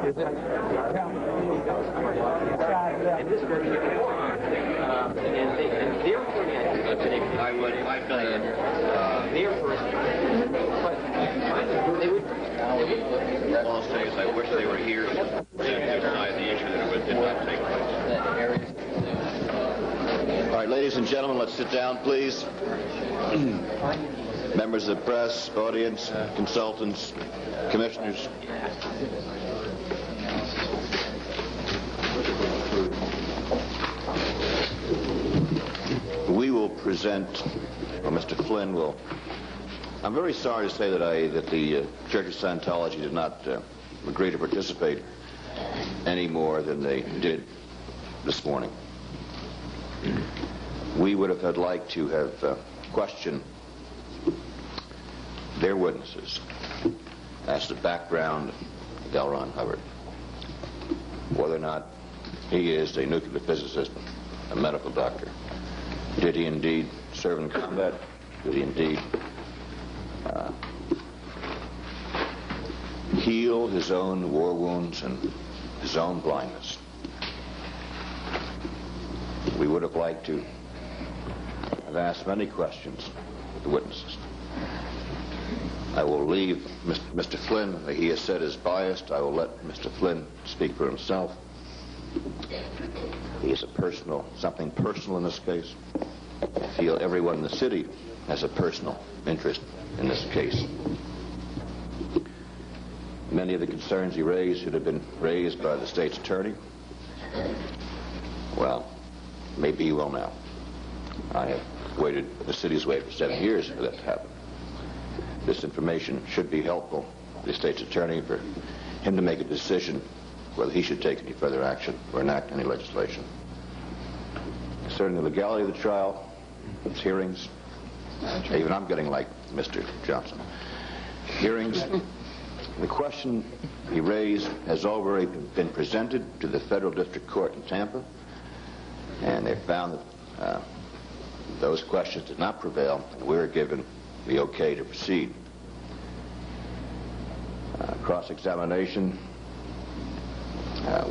And this very I would, I fill in. All I'll say is I wish they were here to decide the issue that did not take place. All right, ladies and gentlemen, let's sit down, please. Members of the press, audience, consultants, commissioners. We will present, or Mr. Flynn will. I'm very sorry to say that the Church of Scientology did not agree to participate any more than they did this morning. We would have liked to have questioned their witnesses as to the background of L. Ron Hubbard, whether or not he is a nuclear physicist, a medical doctor. Did he indeed serve in combat? Did he indeed heal his own war wounds and his own blindness? We would have liked to have asked many questions of the witnesses. I will leave Mr. Flynn. He has said is biased. I will let Mr. Flynn speak for himself. He is something personal in this case. I feel everyone in the city has a personal interest in this case. Many of the concerns he raised should have been raised by the state's attorney. Well, maybe he will now. The city's waited for 7 years for that to happen. This information should be helpful to the state's attorney for him to make a decision whether he should take any further action or enact any legislation. Concerning the legality of the trial, its hearings, even I'm getting like Mr. Johnson. Hearings, the question he raised has already been presented to the Federal District Court in Tampa, and they found that those questions did not prevail, and we were given the okay to proceed. Cross-examination,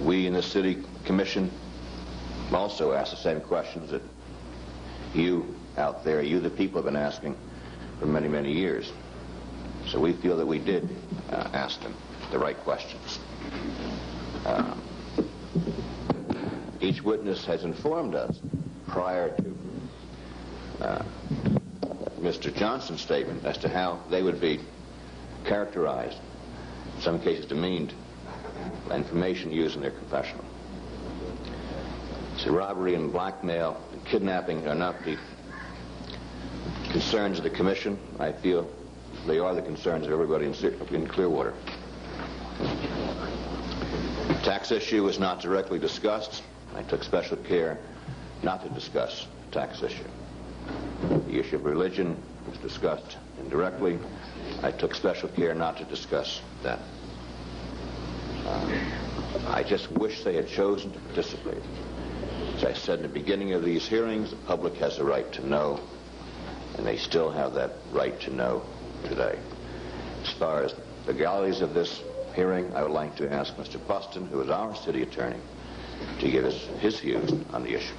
we in the City Commission also asked the same questions that you out there, you the people, have been asking for many, many years. So we feel that we did ask them the right questions. Each witness has informed us prior to Mr. Johnson's statement as to how they would be characterized, in some cases demeaned, by information used in their confessional. So robbery and blackmail and kidnapping are not the concerns of the Commission. I feel they are the concerns of everybody in Clearwater. The tax issue was not directly discussed. I took special care not to discuss the tax issue. The issue of religion was discussed indirectly. I took special care not to discuss that. I just wish they had chosen to participate. As I said in the beginning of these hearings, the public has a right to know, and they still have that right to know today. As far as the legalities of this hearing, I would like to ask Mr. Buston, who is our city attorney, to give us his views on the issue.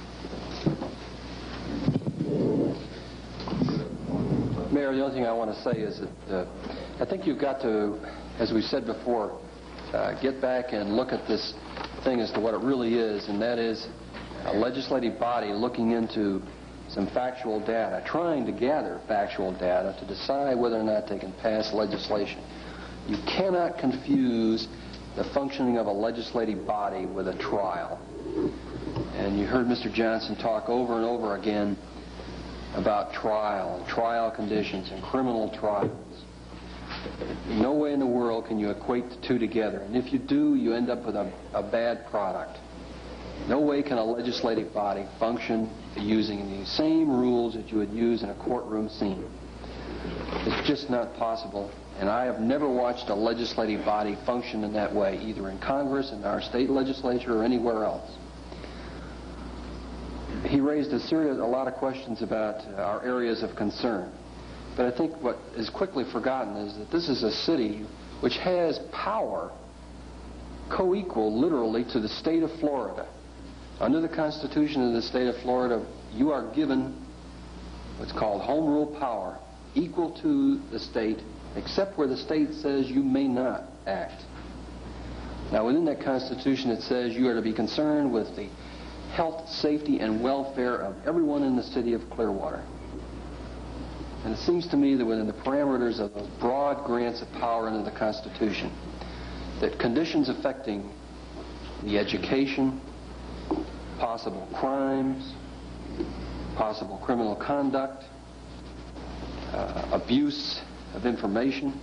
Mayor, the only thing I want to say is that I think you've got to, as we said before, get back and look at this thing as to what it really is, and that is a legislative body looking into some factual data, trying to gather factual data to decide whether or not they can pass legislation. You cannot confuse the functioning of a legislative body with a trial. And you heard Mr. Johnson talk over and over again about trial and trial conditions and criminal trials. No way in the world can you equate the two together. And if you do, you end up with a bad product. No way can a legislative body function using the same rules that you would use in a courtroom scene. It's just not possible. And I have never watched a legislative body function in that way, either in Congress, in our state legislature, or anywhere else. He raised a lot of questions about our areas of concern. But I think what is quickly forgotten is that this is a city which has power co-equal literally to the state of Florida. Under the Constitution of the state of Florida, you are given what's called home rule power, equal to the state, except where the state says you may not act. Now, within that Constitution, it says you are to be concerned with the health, safety, and welfare of everyone in the city of Clearwater. And it seems to me that within the parameters of those broad grants of power under the Constitution, that conditions affecting the education, possible crimes, possible criminal conduct, abuse of information,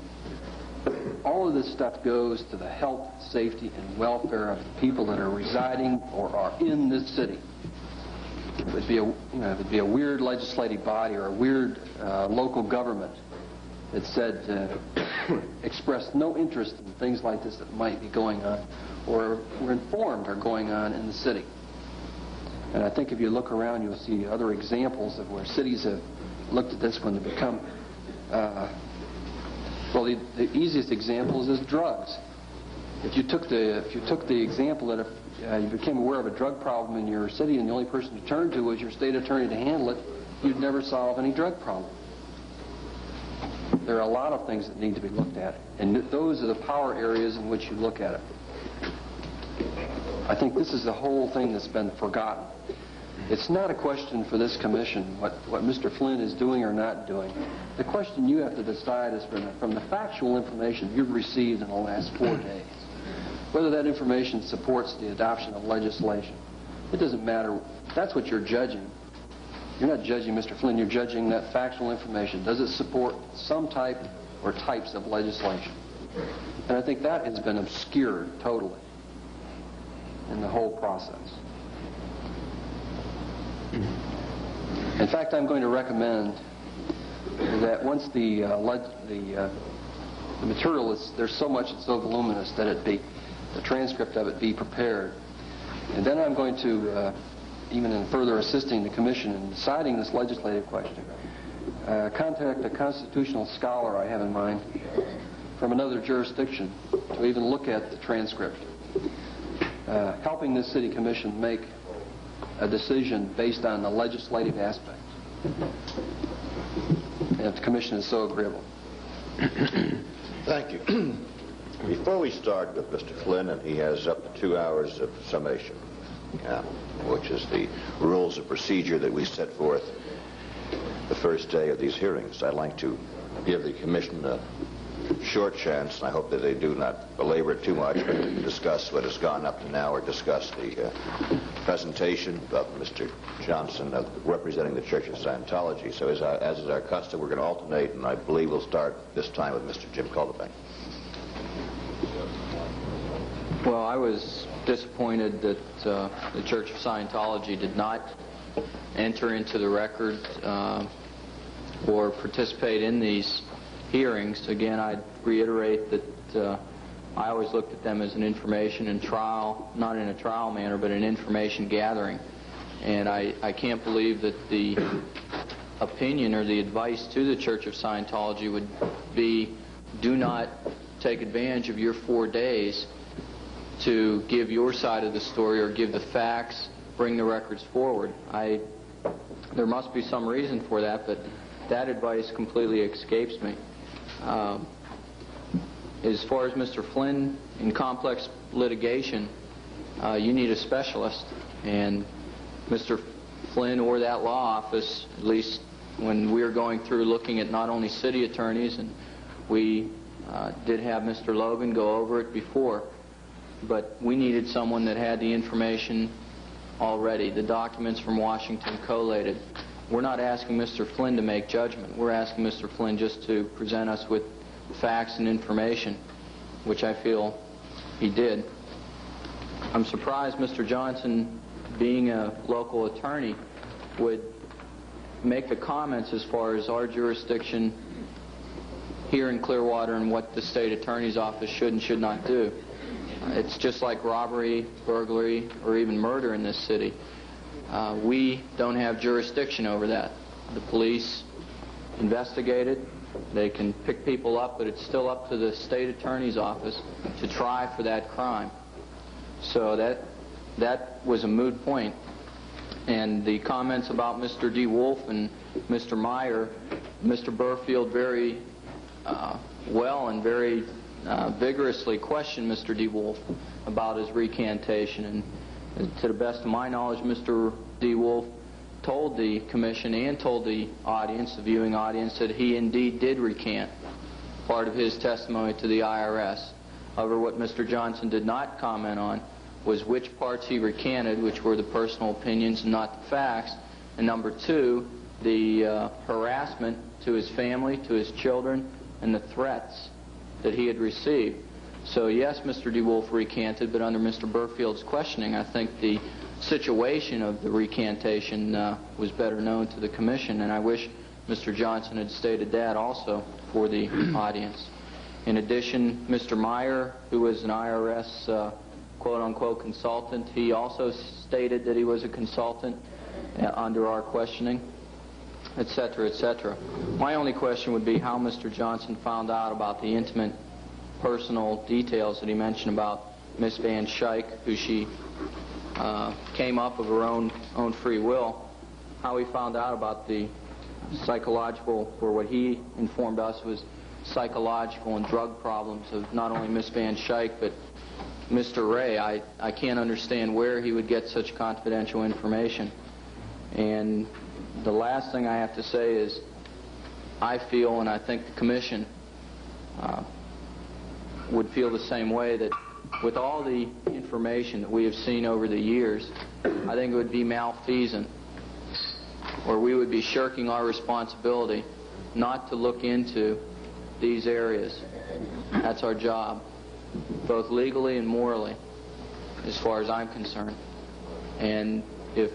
all of this stuff goes to the health, safety, and welfare of the people that are residing or are in this city. It would be a weird legislative body or a weird local government that said expressed no interest in things like this that might be going on or were informed are going on in the city. And I think if you look around, you'll see other examples of where cities have looked at this when they become well, the easiest example is drugs. If you took the example that if you became aware of a drug problem in your city and the only person to turn to was your state attorney to handle it, you'd never solve any drug problem. There are a lot of things that need to be looked at, and those are the power areas in which you look at it. I think this is the whole thing that's been forgotten. It's not a question for this commission what Mr. Flynn is doing or not doing. The question you have to decide is from the factual information you've received in the last 4 days, whether that information supports the adoption of legislation. It doesn't matter. That's what you're judging. You're not judging Mr. Flynn. You're judging that factual information. Does it support some type or types of legislation? And I think that has been obscured totally in the whole process. In fact, I'm going to recommend that once the material is, there's so much, it's so voluminous that the transcript of it be prepared. And then I'm going to, even in further assisting the commission in deciding this legislative question, contact a constitutional scholar I have in mind from another jurisdiction to even look at the transcript, helping this city commission make a decision based on the legislative aspects. And if the commission is so agreeable. Thank you. Before we start with Mr. Flynn, and he has up to 2 hours of summation, which is the rules of procedure that we set forth the first day of these hearings, I'd like to give the commission a short chance, and I hope that they do not belabor it too much, but to discuss what has gone up to now or discuss the presentation of Mr. Johnson representing the Church of Scientology. So as is our custom, we're going to alternate, and I believe we'll start this time with Mr. Jim Culdebeck. Well, I was disappointed that the Church of Scientology did not enter into the record or participate in these hearings. Again, I'd reiterate that I always looked at them as an information and trial, not in a trial manner, but an information gathering. And I can't believe that the opinion or the advice to the Church of Scientology would be, do not take advantage of your 4 days to give your side of the story or give the facts, bring the records forward. There must be some reason for that, but that advice completely escapes me. As far as Mr. Flynn, in complex litigation, you need a specialist. And Mr. Flynn or that law office, at least when we were going through looking at not only city attorneys, and we did have Mr. Logan go over it before, but we needed someone that had the information already, the documents from Washington collated. We're not asking Mr. Flynn to make judgment. We're asking Mr. Flynn just to present us with facts and information, which I feel he did. I'm surprised Mr. Johnson, being a local attorney, would make the comments as far as our jurisdiction here in Clearwater and what the state attorney's office should and should not do. It's just like robbery, burglary, or even murder in this city. We don't have jurisdiction over that. The police investigate it. They can pick people up, but it's still up to the state attorney's office to try for that crime. So that was a moot point. And the comments about Mr. D. Wolf and Mr. Meyer, Mr. Burfield very well and very vigorously questioned Mr. D. Wolf about his recantation. And to the best of my knowledge, Mr. D. Wolf told the commission and told the audience, the viewing audience, that he indeed did recant part of his testimony to the IRS. However, what Mr. Johnson did not comment on was which parts he recanted, which were the personal opinions and not the facts, and number two, the harassment to his family, to his children, and the threats that he had received. So yes, Mr. D. Wolf recanted, but under Mr. Burfield's questioning, I think the situation of the recantation was better known to the commission, and I wish Mr. Johnson had stated that also for the audience. In addition, Mr. Meyer, who was an IRS quote-unquote consultant, he also stated that he was a consultant under our questioning, etc., etc. My only question would be how Mr. Johnson found out about the intimate personal details that he mentioned about Miss Van Schaik, who she came up of her own free will, how he found out about the psychological, or what he informed us was psychological and drug problems of not only Miss Van Schaik but Mr. Ray. I can't understand where he would get such confidential information. And the last thing I have to say is I feel, and I think the commission would feel the same way, that with all the information that we have seen over the years, I think it would be malfeasant, or we would be shirking our responsibility not to look into these areas. That's our job, both legally and morally, as far as I'm concerned. And if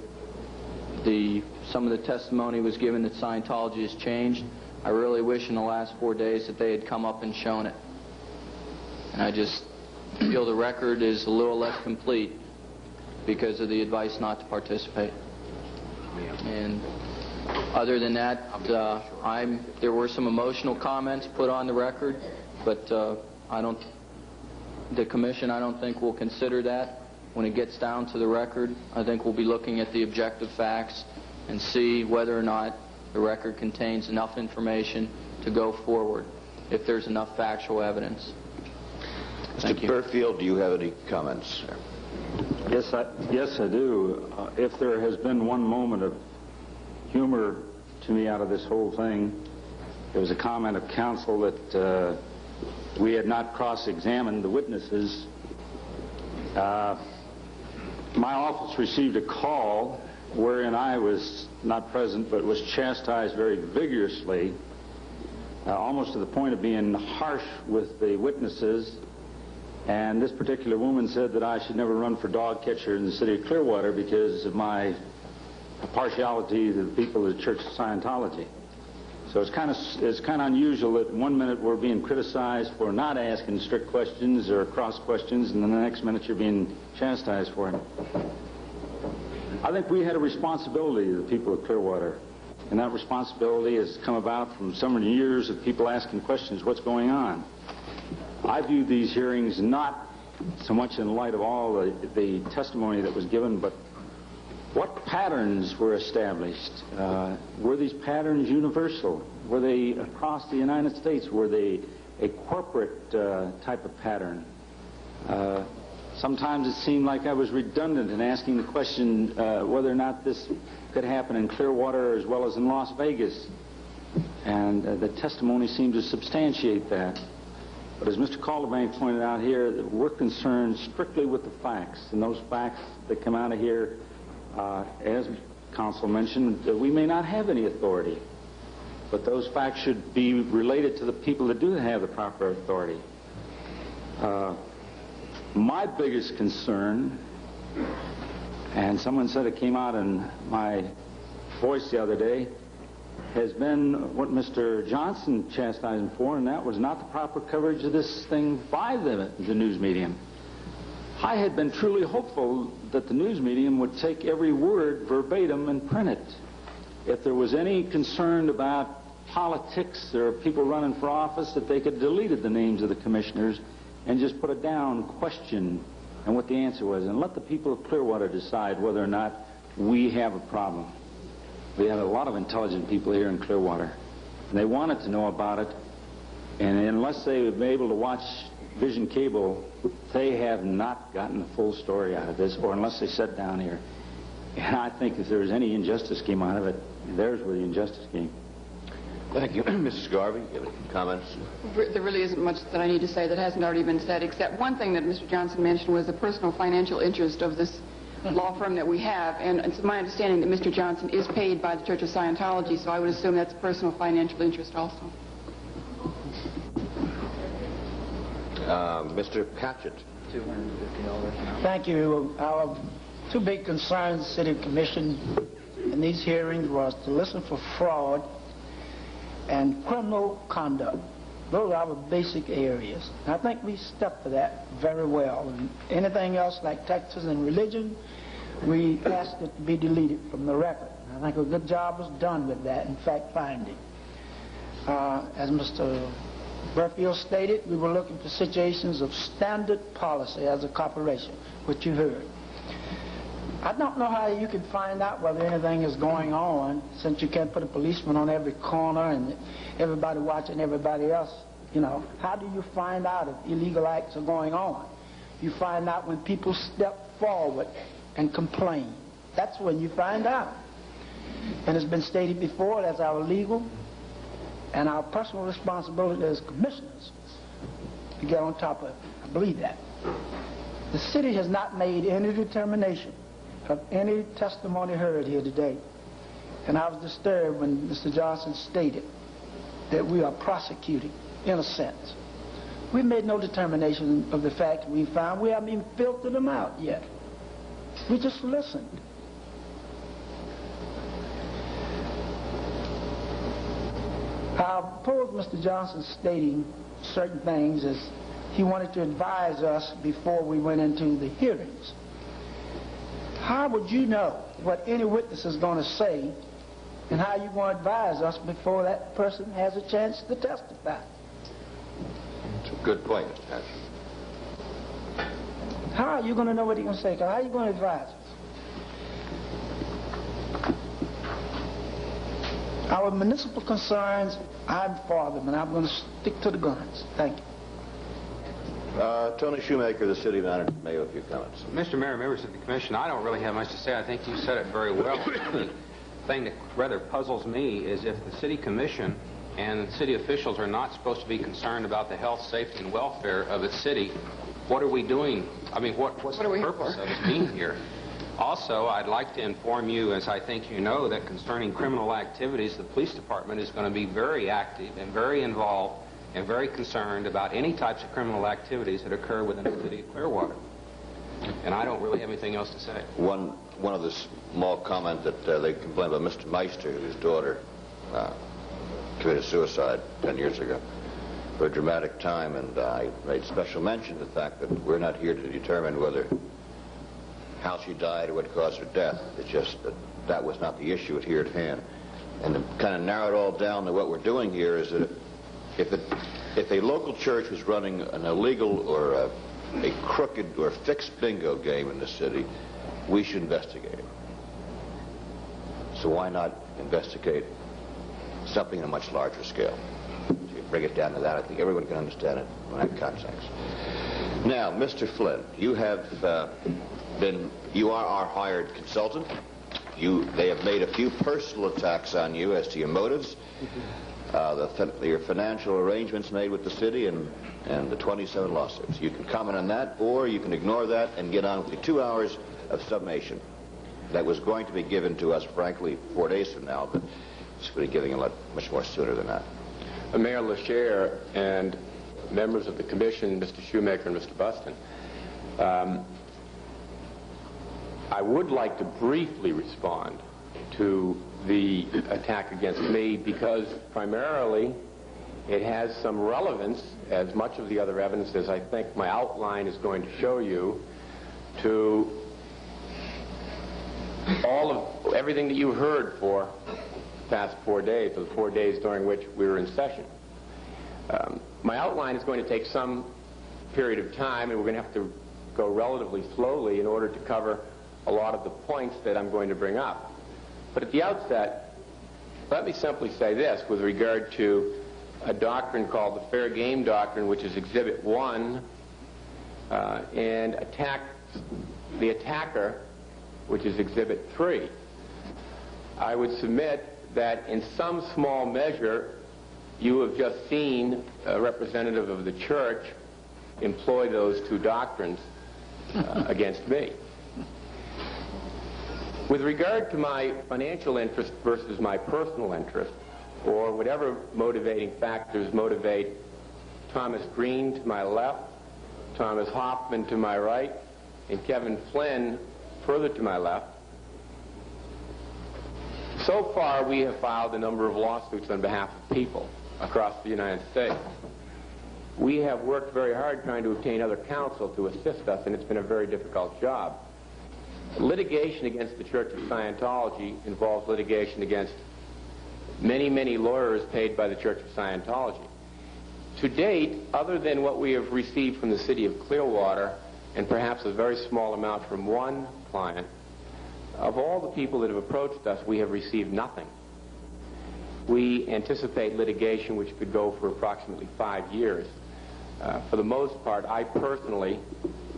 some of the testimony was given that Scientology has changed, I really wish in the last 4 days that they had come up and shown it. And I just feel the record is a little less complete because of the advice not to participate. And other than that, there were some emotional comments put on the record, but the commission, I don't think will consider that when it gets down to the record. I think we'll be looking at the objective facts and see whether or not the record contains enough information to go forward, if there's enough factual evidence. Thank you. Mr. Burfield, do you have any comments? Yes, I do. If there has been one moment of humor to me out of this whole thing, there was a comment of counsel that we had not cross-examined the witnesses. My office received a call wherein I was not present but was chastised very vigorously, almost to the point of being harsh with the witnesses. And this particular woman said that I should never run for dog catcher in the city of Clearwater because of my partiality to the people of the Church of Scientology. So it's kind of unusual that 1 minute we're being criticized for not asking strict questions or cross questions, and then the next minute you're being chastised for it. I think we had a responsibility to the people of Clearwater, and that responsibility has come about from so many years of people asking questions, what's going on? I view these hearings not so much in light of all the testimony that was given, but what patterns were established? Were these patterns universal? Were they across the United States? Were they a corporate type of pattern? Sometimes it seemed like I was redundant in asking the question whether or not this could happen in Clearwater as well as in Las Vegas. And the testimony seemed to substantiate that. But as Mr. Calderbank pointed out here, we're concerned strictly with the facts. And those facts that come out of here, as counsel mentioned, we may not have any authority. But those facts should be related to the people that do have the proper authority. My biggest concern, and someone said it came out in my voice the other day, has been what Mr. Johnson chastised him for, and that was not the proper coverage of this thing by the news medium. I had been truly hopeful that the news medium would take every word verbatim and print it. If there was any concern about politics or people running for office, that they could have deleted the names of the commissioners and just put a down question and what the answer was, and let the people of Clearwater decide whether or not we have a problem. We have a lot of intelligent people here in Clearwater, and they wanted to know about it, and unless they've been able to watch Vision Cable, they have not gotten the full story out of this, or unless they sat down here. And I think if there was any injustice came out of it, there's where the injustice came. Thank you. Mrs. Garvey, you have any comments? There really isn't much that I need to say that hasn't already been said, except one thing that Mr. Johnson mentioned was the personal financial interest of this law firm that we have. And it's my understanding that Mr. Johnson is paid by the Church of Scientology, so I would assume that's personal financial interest also. Mr. Patchett. $250. Thank you. Our two big concerns, City Commission, in these hearings was to listen for fraud and criminal conduct. Those are our basic areas. I think we stuck to that very well. And anything else like taxes and religion, we asked it to be deleted from the record. I think a good job was done with that, in fact-finding. As Mr. Burfield stated, we were looking for situations of standard policy as a corporation, which you heard. I don't know how you can find out whether anything is going on, since you can't put a policeman on every corner and everybody watching everybody else. You know, how do you find out if illegal acts are going on? You find out when people step forward and complain. That's when you find out. And it's been stated before, that's our legal and our personal responsibility as commissioners to get on top of it. I believe that. The city has not made any determination of any testimony heard here today. And I was disturbed when Mr. Johnson stated that we are prosecuting innocents. We made no determination of the facts we found. We haven't even filtered them out yet. We just listened. I opposed Mr. Johnson stating certain things as he wanted to advise us before we went into the hearings. How would you know what any witness is going to say, and how you going to advise us before that person has a chance to testify? It's a good point, Mr. Patchett. How are you going to know what he's going to say? How are you going to advise us? Our municipal concerns, I'm for them, and I'm going to stick to the guns. Thank you. Tony Shoemaker, the city manager, may have a few comments. Mr. Mayor, members of the commission, I don't really have much to say. I think you said it very well. The thing that rather puzzles me is if the city commission and city officials are not supposed to be concerned about the health, safety, and welfare of the city, what are we doing? I mean, what's the purpose of us being here? Also, I'd like to inform you, as I think you know, that concerning criminal activities, the police department is going to be very active and very involved and very concerned about any types of criminal activities that occur within the city of Clearwater. And I don't really have anything else to say. One of the small comment that they complained about Mr. Meister, whose daughter committed suicide 10 years ago for a dramatic time, and I made special mention of the fact that we're not here to determine whether how she died or what caused her death. It's just that that was not the issue here at hand. And to kind of narrow it all down to what we're doing here is that if a local church was running an illegal or a crooked or fixed bingo game in the city, we should investigate it. So why not investigate something on a much larger scale? So you bring it down to that. I think everyone can understand it in that context. Now, Mr. Flynn, you are our hired consultant. They have made a few personal attacks on you as to your motives, your financial arrangements made with the city, and the 27 lawsuits. You can comment on that, or you can ignore that and get on with the 2 hours of summation that was going to be given to us, frankly, 4 days from now, but it's going to be giving a lot much more sooner than that. Mayor LaChair and members of the commission, Mr. Shoemaker and Mr. Buston, I would like to briefly respond to the attack against me because primarily it has some relevance, as much of the other evidence as I think my outline is going to show you, to all of everything that you heard for the past 4 days, or the 4 days during which we were in session. My outline is going to take some period of time, and we're going to have to go relatively slowly in order to cover a lot of the points that I'm going to bring up. But at the outset, let me simply say this with regard to a doctrine called the Fair Game Doctrine, which is Exhibit 1, and the attacker, which is Exhibit 3. I would submit that in some small measure, you have just seen a representative of the church employ those two doctrines against me. With regard to my financial interest versus my personal interest, or whatever motivating factors motivate Thomas Green to my left, Thomas Hoffman to my right, and Kevin Flynn further to my left, so far we have filed a number of lawsuits on behalf of people across the United States. We have worked very hard trying to obtain other counsel to assist us, and it's been a very difficult job. Litigation against the Church of Scientology involves litigation against many, many lawyers paid by the Church of Scientology. To date, other than what we have received from the city of Clearwater, and perhaps a very small amount from one client, of all the people that have approached us, we have received nothing. We anticipate litigation which could go for approximately 5 years. For the most part, I personally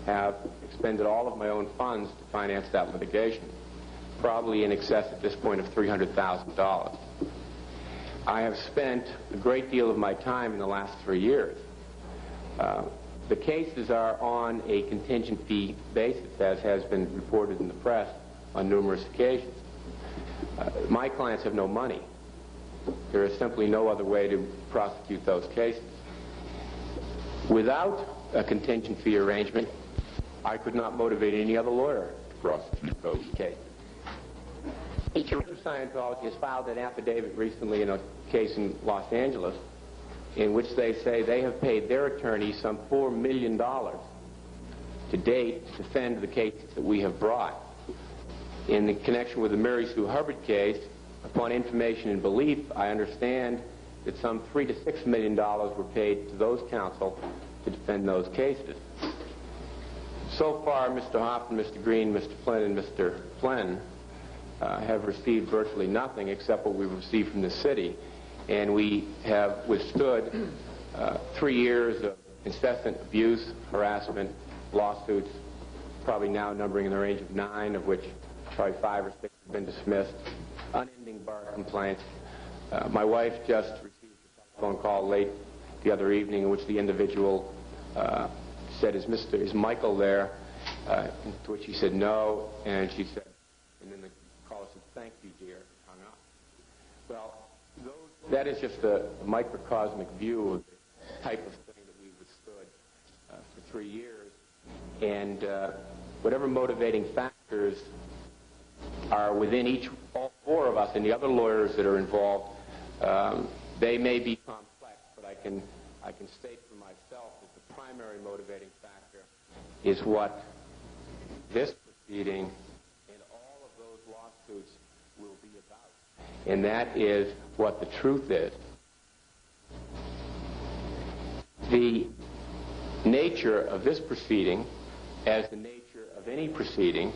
have expended all of my own funds to finance that litigation, probably in excess at this point of $300,000. I have spent a great deal of my time in the last 3 years. The cases are on a contingent fee basis, as has been reported in the press on numerous occasions. My clients have no money. There is simply no other way to prosecute those cases. Without a contingent fee arrangement, I could not motivate any other lawyer to prosecute those cases. The Church of Scientology has filed an affidavit recently in a case in Los Angeles in which they say they have paid their attorneys some $4 million to date to defend the cases that we have brought. In the connection with the Mary Sue Hubbard case, upon information and belief, I understand that some $3 to $6 million were paid to those counsel to defend those cases. So far, Mr. Hoffman, Mr. Green, Mr. Flynn, and Mr. Flynn have received virtually nothing except what we've received from the city. And we have withstood 3 years of incessant abuse, harassment, lawsuits, probably now numbering in the range of 9, of which probably 5 or 6 have been dismissed, unending bar complaints. My wife just received a phone call late the other evening in which the individual said, is Michael there? To which she said no, and she said, and then the caller said, thank you, dear, hung up. Well, that is just a microcosmic view of the type of thing that we've withstood for 3 years. And whatever motivating factors are within all 4 of us and the other lawyers that are involved, they may be complex, but I can state for myself that the primary motivating factor is what this proceeding and all of those lawsuits will be about. And that is what the truth is. The nature of this proceeding, as the nature of any proceeding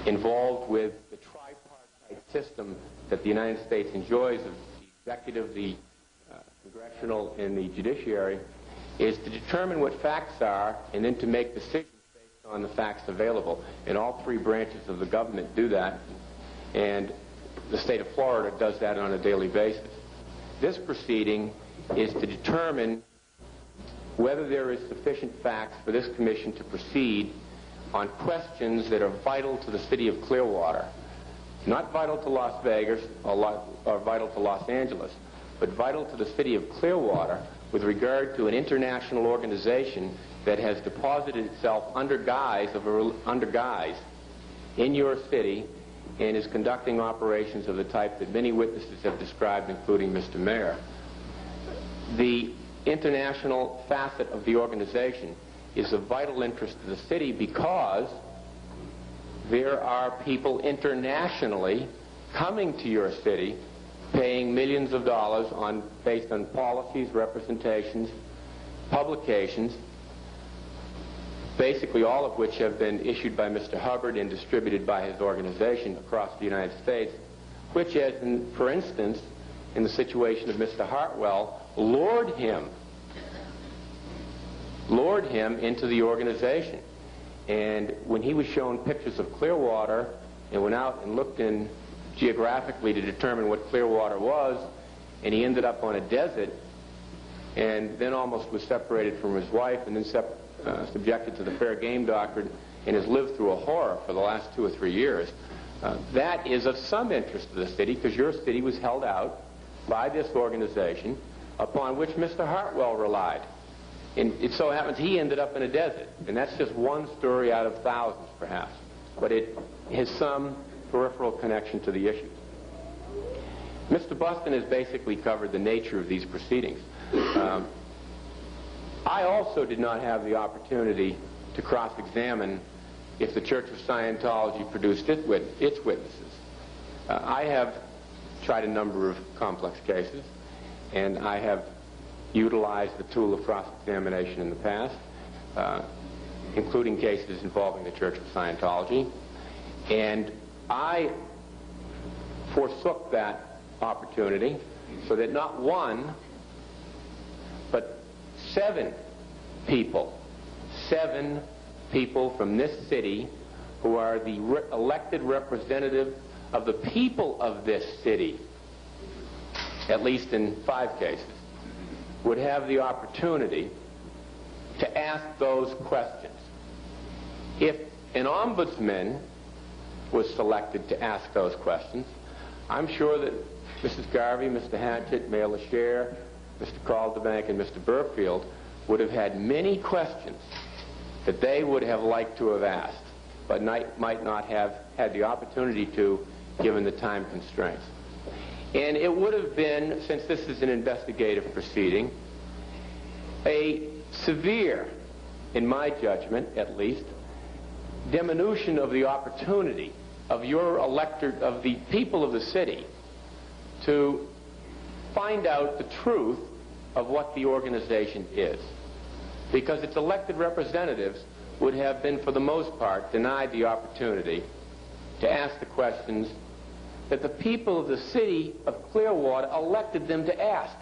involved with the tripartite system that the United States enjoys of the executive, the congressional, and the judiciary, is to determine what facts are and then to make decisions based on the facts available. And all 3 branches of the government do that, and the state of Florida does that on a daily basis. This proceeding is to determine whether there is sufficient facts for this commission to proceed on questions that are vital to the city of Clearwater, not vital to Las Vegas or vital to Los Angeles, but vital to the city of Clearwater with regard to an international organization that has deposited itself under guise in your city and is conducting operations of the type that many witnesses have described, including Mr. Mayor. The international facet of the organization is of vital interest to the city because there are people internationally coming to your city paying millions of dollars based on policies, representations, publications basically all of which have been issued by Mr. Hubbard and distributed by his organization across the United States, which, as in, for instance, in the situation of Mr. Hartwell, lured him into the organization. And when he was shown pictures of Clearwater and went out and looked in geographically to determine what Clearwater was, and he ended up on a desert and then almost was separated from his wife and then subjected to the fair game doctrine and has lived through a horror for the last 2 or 3 years. That is of some interest to the city, because your city was held out by this organization upon which Mr. Hartwell relied. And it so happens he ended up in a desert. And that's just one story out of thousands, perhaps. But it has some peripheral connection to the issue. Mr. Buston has basically covered the nature of these proceedings. I also did not have the opportunity to cross-examine if the Church of Scientology produced its witnesses. I have tried a number of complex cases, and I have utilized the tool of cross-examination in the past, including cases involving the Church of Scientology, and I forsook that opportunity so that not one, but 7 people from this city who are the elected representative of the people of this city, at least in 5 cases, would have the opportunity to ask those questions. If an ombudsman was selected to ask those questions, I'm sure that Mrs. Garvey, Mr. Hatchett, Mayor LaShare, Mr. Calderbank, and Mr. Burfield would have had many questions that they would have liked to have asked, but might not have had the opportunity to, given the time constraints. And it would have been, since this is an investigative proceeding, a severe, in my judgment at least, diminution of the opportunity of your electorate, of the people of the city, to find out the truth of what the organization is. Because its elected representatives would have been, for the most part, denied the opportunity to ask the questions that the people of the city of Clearwater elected them to ask.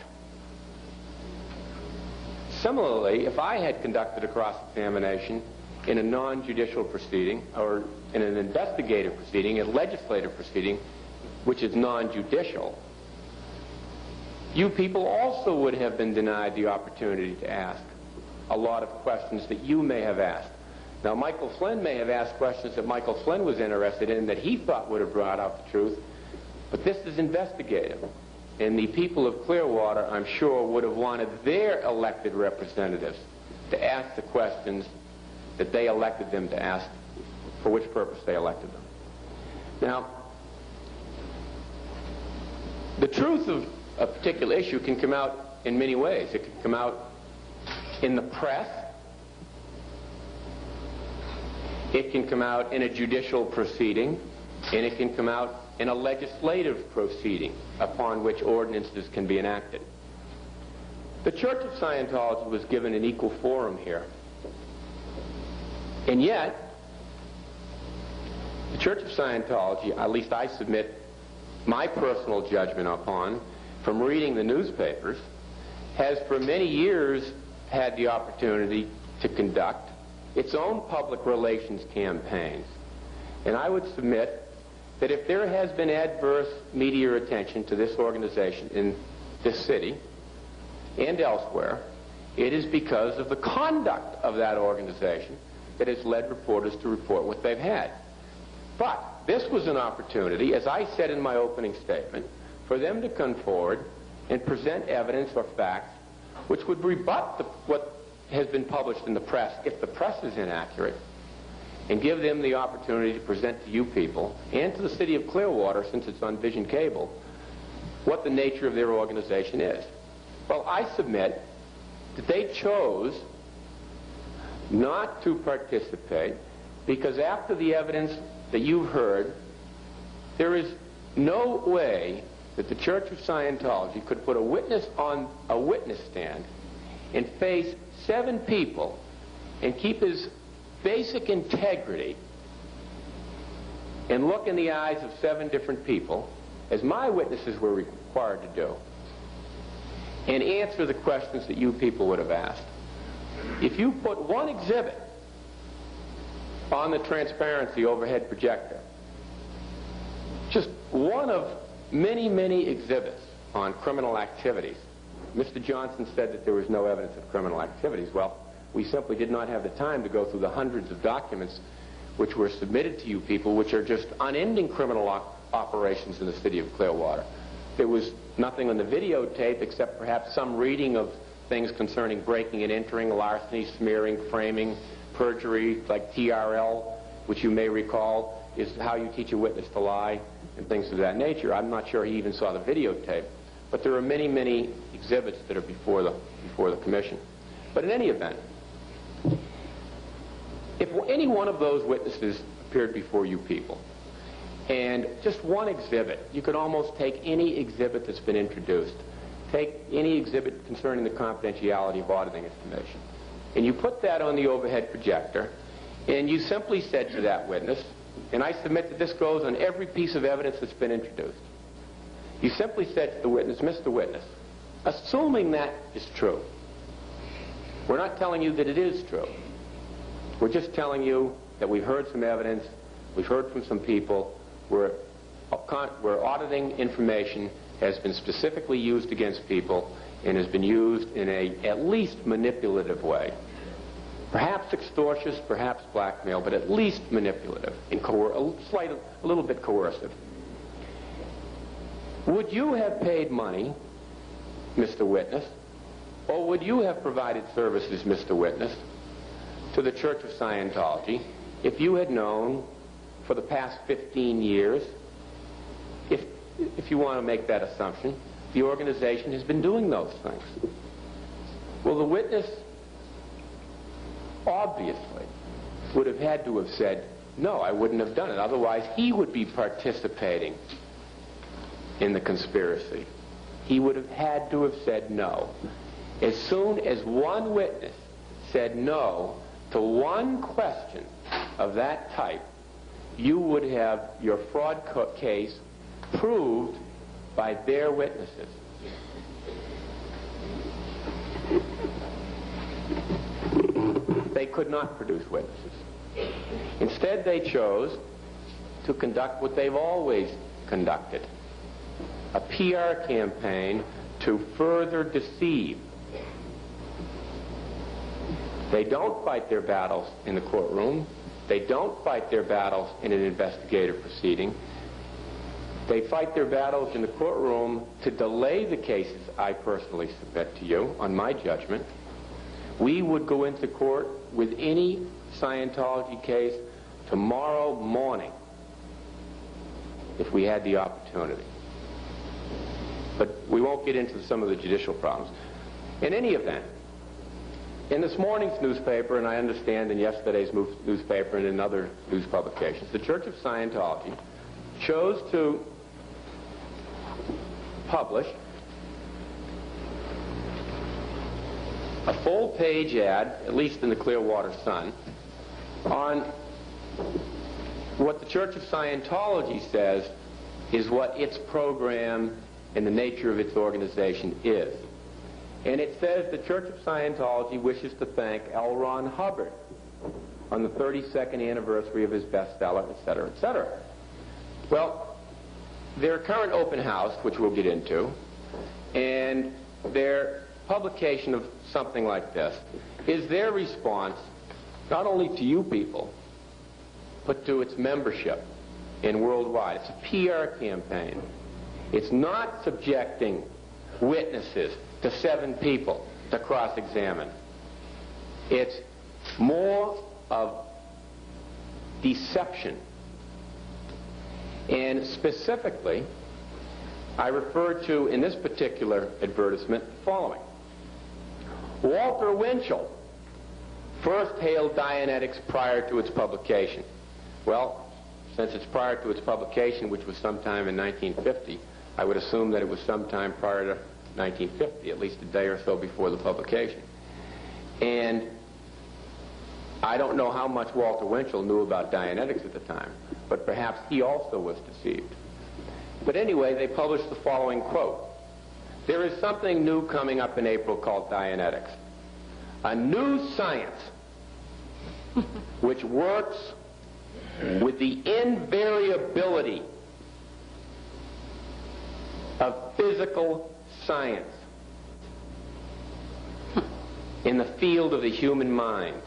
Similarly, if I had conducted a cross-examination in a non-judicial proceeding, or in an investigative proceeding, a legislative proceeding, which is non-judicial, you people also would have been denied the opportunity to ask a lot of questions that you may have asked. Now, Michael Flynn may have asked questions that Michael Flynn was interested in that he thought would have brought out the truth, but this is investigative. And the people of Clearwater, I'm sure, would have wanted their elected representatives to ask the questions that they elected them to ask, for which purpose they elected them. Now, the truth of a particular issue can come out in many ways. It can come out in the press. It can come out in a judicial proceeding, and it can come out in a legislative proceeding upon which ordinances can be enacted. The Church of Scientology was given an equal forum here. And yet, the Church of Scientology, at least I submit my personal judgment upon from reading the newspapers, has for many years had the opportunity to conduct its own public relations campaigns. And I would submit that if there has been adverse media attention to this organization in this city and elsewhere, it is because of the conduct of that organization that has led reporters to report what they've had. But this was an opportunity, as I said in my opening statement, for them to come forward and present evidence or facts which would rebut what has been published in the press, if the press is inaccurate, and give them the opportunity to present to you people and to the city of Clearwater, since it's on Vision Cable, what the nature of their organization is. Well, I submit that they chose not to participate because after the evidence that you've heard, there is no way that the Church of Scientology could put a witness on a witness stand and face 7 people and keep his basic integrity and look in the eyes of 7 different people, as my witnesses were required to do, and answer the questions that you people would have asked. If you put one exhibit on the transparency overhead projector, just one of many, many exhibits on criminal activities. Mr. Johnson said that there was no evidence of criminal activities. Well, we simply did not have the time to go through the hundreds of documents which were submitted to you people, which are just unending criminal operations in the city of Clearwater. There was nothing on the videotape except perhaps some reading of things concerning breaking and entering, larceny, smearing, framing, perjury, like TRL, which you may recall is how you teach a witness to lie, and things of that nature. I'm not sure he even saw the videotape. But there are many, many exhibits that are before the commission. But in any event, if any one of those witnesses appeared before you people, and just one exhibit, you could almost take any exhibit that's been introduced, take any exhibit concerning the confidentiality of auditing information, and you put that on the overhead projector, and you simply said to that witness, and I submit that this goes on every piece of evidence that's been introduced, you simply said to the witness, Mr. Witness, assuming that is true, we're not telling you that it is true. We're just telling you that we've heard some evidence, we've heard from some people, where auditing information has been specifically used against people and has been used in a at least manipulative way. Perhaps extortious, perhaps blackmail, but at least manipulative and a little bit coercive. Would you have paid money, Mr. Witness, or would you have provided services, Mr. Witness, to the Church of Scientology if you had known for the past 15 years, if you want to make that assumption, the organization has been doing those things? Well, the witness obviously would have had to have said, no, I wouldn't have done it. Otherwise, he would be participating in the conspiracy. He would have had to have said no. As soon as one witness said no to one question of that type, you would have your fraud case proved by their witnesses. They could not produce witnesses. Instead, they chose to conduct what they've always conducted, a PR campaign to further deceive. They don't fight their battles in the courtroom. They don't fight their battles in an investigative proceeding. They fight their battles in the courtroom to delay the cases I personally submit to you on my judgment. We would go into court with any Scientology case tomorrow morning if we had the opportunity. But we won't get into some of the judicial problems. In any event, in this morning's newspaper, and I understand in yesterday's newspaper and in other news publications, the Church of Scientology chose to publish a full-page ad, at least in the Clearwater Sun, on what the Church of Scientology says is what its program and the nature of its organization is. And it says the Church of Scientology wishes to thank L. Ron Hubbard on the 32nd anniversary of his bestseller, etc., etc. Well, their current open house, which we'll get into, and their publication of something like this is their response not only to you people, but to its membership and worldwide. It's a PR campaign. It's not subjecting witnesses to 7 people to cross-examine. It's more of deception. And specifically, I refer to, in this particular advertisement, the following. Walter Winchell first hailed Dianetics prior to its publication. Well, since it's prior to its publication, which was sometime in 1950, I would assume that it was sometime prior to 1950, at least a day or so before the publication. And I don't know how much Walter Winchell knew about Dianetics at the time, but perhaps he also was deceived. But anyway, they published the following quote. There is something new coming up in April called Dianetics. A new science which works with the invariability of physical science in the field of the human mind.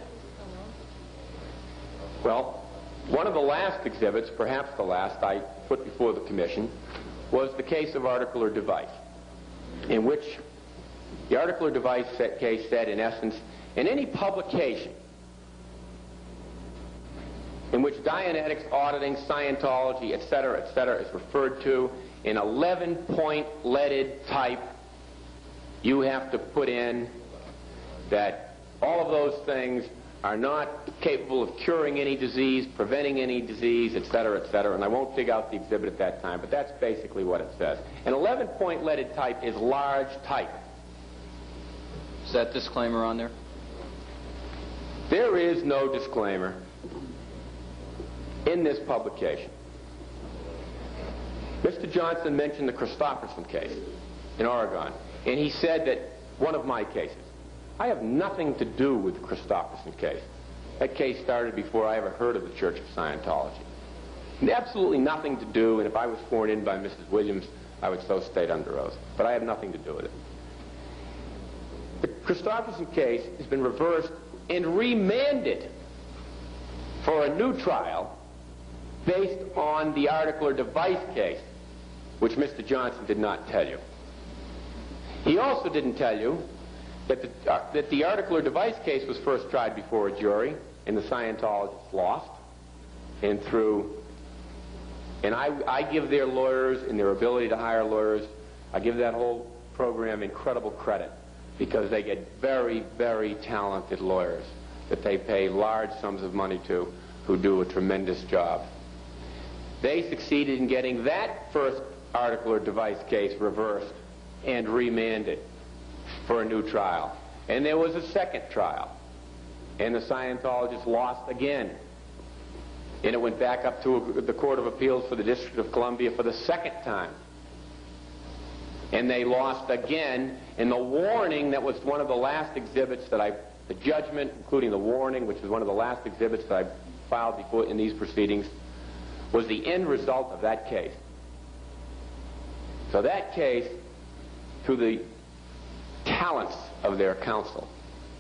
Well, one of the last exhibits, perhaps the last, I put before the commission was the case of article or device, in which the article or device case said, in essence, in any publication in which Dianetics, auditing, Scientology, etc., is referred to in 11-point leaded type, you have to put in that all of those things are not capable of curing any disease, preventing any disease, etc., and I won't dig out the exhibit at that time, but that's basically what it says. An 11-point leaded type is large type. Is that disclaimer on there? There is no disclaimer in this publication. Mr. Johnson mentioned the Christopherson case in Oregon, and he said that one of my cases. I have nothing to do with the Christopherson case. That case started before I ever heard of the Church of Scientology. And absolutely nothing to do, and if I was sworn in by Mrs. Williams, I would so state under oath. But I have nothing to do with it. The Christopherson case has been reversed and remanded for a new trial based on the article or device case, which Mr. Johnson did not tell you. He also didn't tell you that the article or device case was first tried before a jury, and the Scientologists lost. And I give their lawyers and their ability to hire lawyers, I give that whole program incredible credit, because they get very, very talented lawyers that they pay large sums of money to, who do a tremendous job. They succeeded in getting that first article or device case reversed and remanded for a new trial. And there was a second trial, and the Scientologists lost again. And it went back up to the Court of Appeals for the District of Columbia for the second time. And they lost again, and the warning that was one of the last exhibits that the judgment, including the warning, which was one of the last exhibits that I filed before in these proceedings, was the end result of that case. So that case, through the talents of their counsel,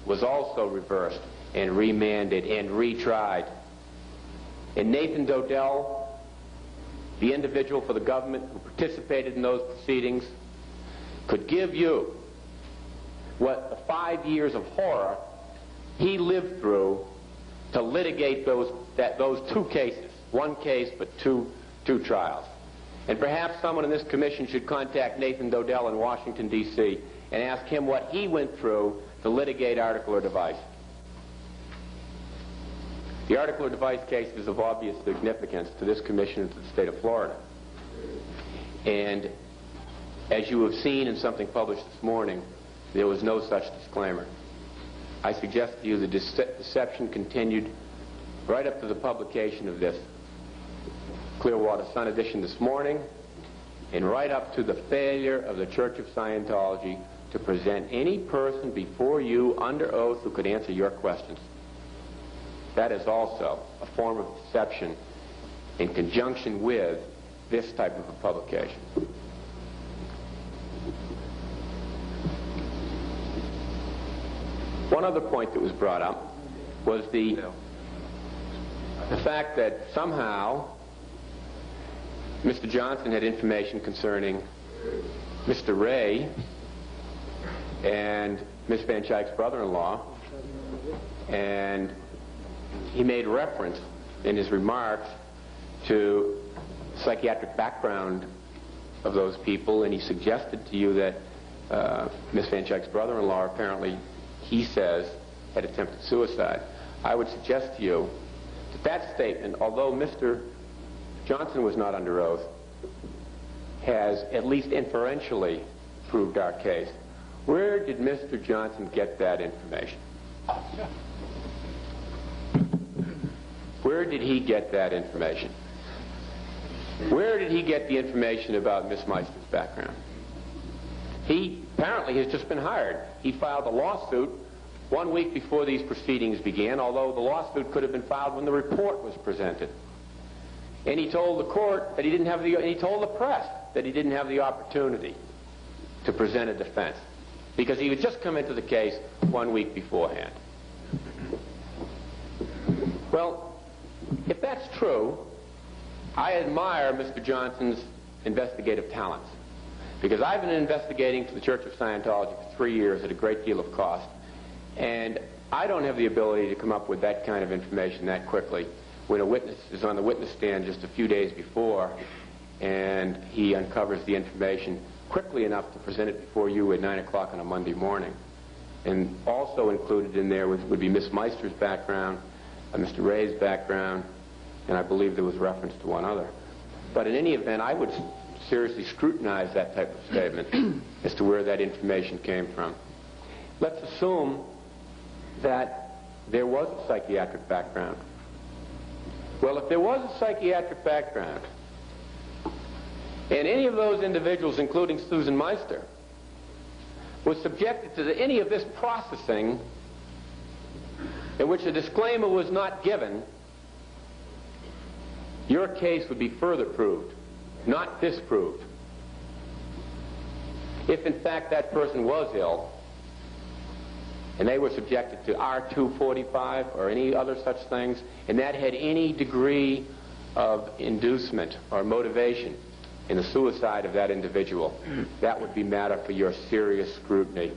was also reversed and remanded and retried. And Nathan Dodell, the individual for the government who participated in those proceedings, could give you what the 5 years of horror he lived through to litigate those two cases. One case, but two trials. And perhaps someone in this commission should contact Nathan Dodell in Washington, D.C., and ask him what he went through to litigate article or device. The article or device case is of obvious significance to this commission and to the state of Florida. And as you have seen in something published this morning, there was no such disclaimer. I suggest to you the deception continued right up to the publication of this Clearwater Sun edition this morning, and right up to the failure of the Church of Scientology to present any person before you under oath who could answer your questions. That is also a form of deception in conjunction with this type of a publication. One other point that was brought up was the fact that somehow Mr. Johnson had information concerning Mr. Ray and Miss Van Schaik's brother-in-law, and he made reference in his remarks to psychiatric background of those people, and he suggested to you that Miss Van Schaik's brother-in-law apparently, he says, had attempted suicide. I would suggest to you that that statement, although Mr. Johnson was not under oath, has at least inferentially proved our case. Where did Mr. Johnson get that information? Where did he get that information? Where did he get the information about Miss Meister's background? He apparently has just been hired. He filed a lawsuit 1 week before these proceedings began, although the lawsuit could have been filed when the report was presented. And he told the court that he didn't have he told the press that he didn't have the opportunity to present a defense because he had just come into the case 1 week beforehand. Well, if that's true, I admire Mr. Johnson's investigative talents because I've been investigating the Church of Scientology for 3 years at a great deal of cost, and I don't have the ability to come up with that kind of information that quickly when a witness is on the witness stand just a few days before and he uncovers the information quickly enough to present it before you at 9 o'clock on a Monday morning. And also included in there would be Miss Meister's background, Mr. Ray's background, and I believe there was reference to one other. But in any event, I would seriously scrutinize that type of statement as to where that information came from. Let's assume that there was a psychiatric background. Well, if there was a psychiatric background, and any of those individuals, including Susan Meister, was subjected to any of this processing in which a disclaimer was not given, your case would be further proved, not disproved. If, in fact, that person was ill, and they were subjected to R245 or any other such things, and that had any degree of inducement or motivation in the suicide of that individual, that would be matter for your serious scrutiny.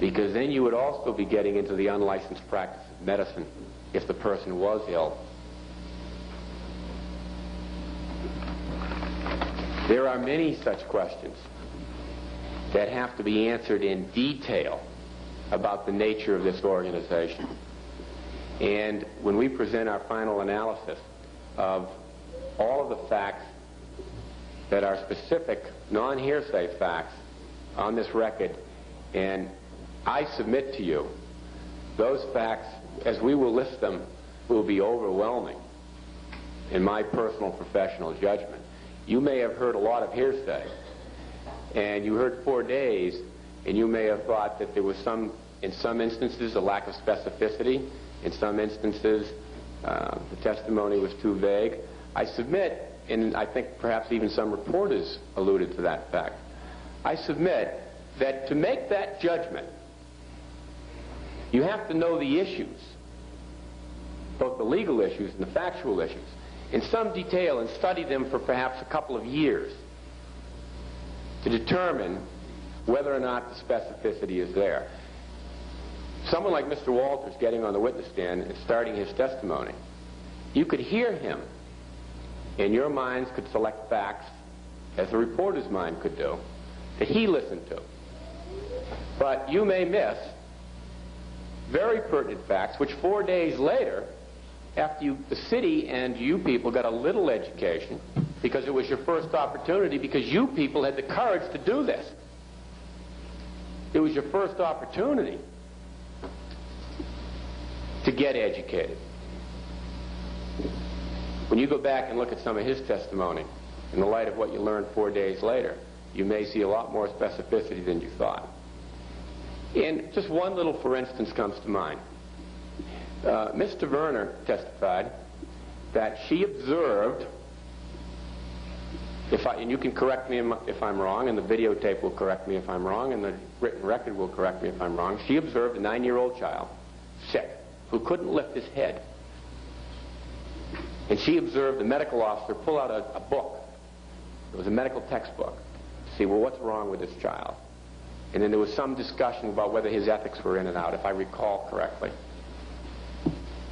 Because then you would also be getting into the unlicensed practice of medicine if the person was ill. There are many such questions that have to be answered in detail about the nature of this organization. And when we present our final analysis of all of the facts that are specific, non-hearsay facts on this record, and I submit to you, those facts, as we will list them, will be overwhelming in my personal professional judgment. You may have heard a lot of hearsay, and you heard 4 days, and you may have thought that there was in some instances, a lack of specificity. In some instances, the testimony was too vague. I submit, and I think perhaps even some reporters alluded to that fact, I submit that to make that judgment, you have to know the issues, both the legal issues and the factual issues, in some detail and study them for perhaps a couple of years to determine whether or not the specificity is there. Someone like Mr. Walters getting on the witness stand and starting his testimony, you could hear him, and your minds could select facts, as a reporter's mind could do, that he listened to. But you may miss very pertinent facts, which 4 days later, after the city and you people got a little education, because it was your first opportunity, because you people had the courage to do this. It was your first opportunity to get educated. When you go back and look at some of his testimony, in the light of what you learned 4 days later, you may see a lot more specificity than you thought. And just one little for instance comes to mind. Mr. Werner testified that she observed, and you can correct me if I'm wrong, and the videotape will correct me if I'm wrong, and the written record will correct me if I'm wrong, she observed a 9-year-old child, sick, who couldn't lift his head. And she observed the medical officer pull out a book. It was a medical textbook to see, well, what's wrong with this child? And then there was some discussion about whether his ethics were in and out, if I recall correctly.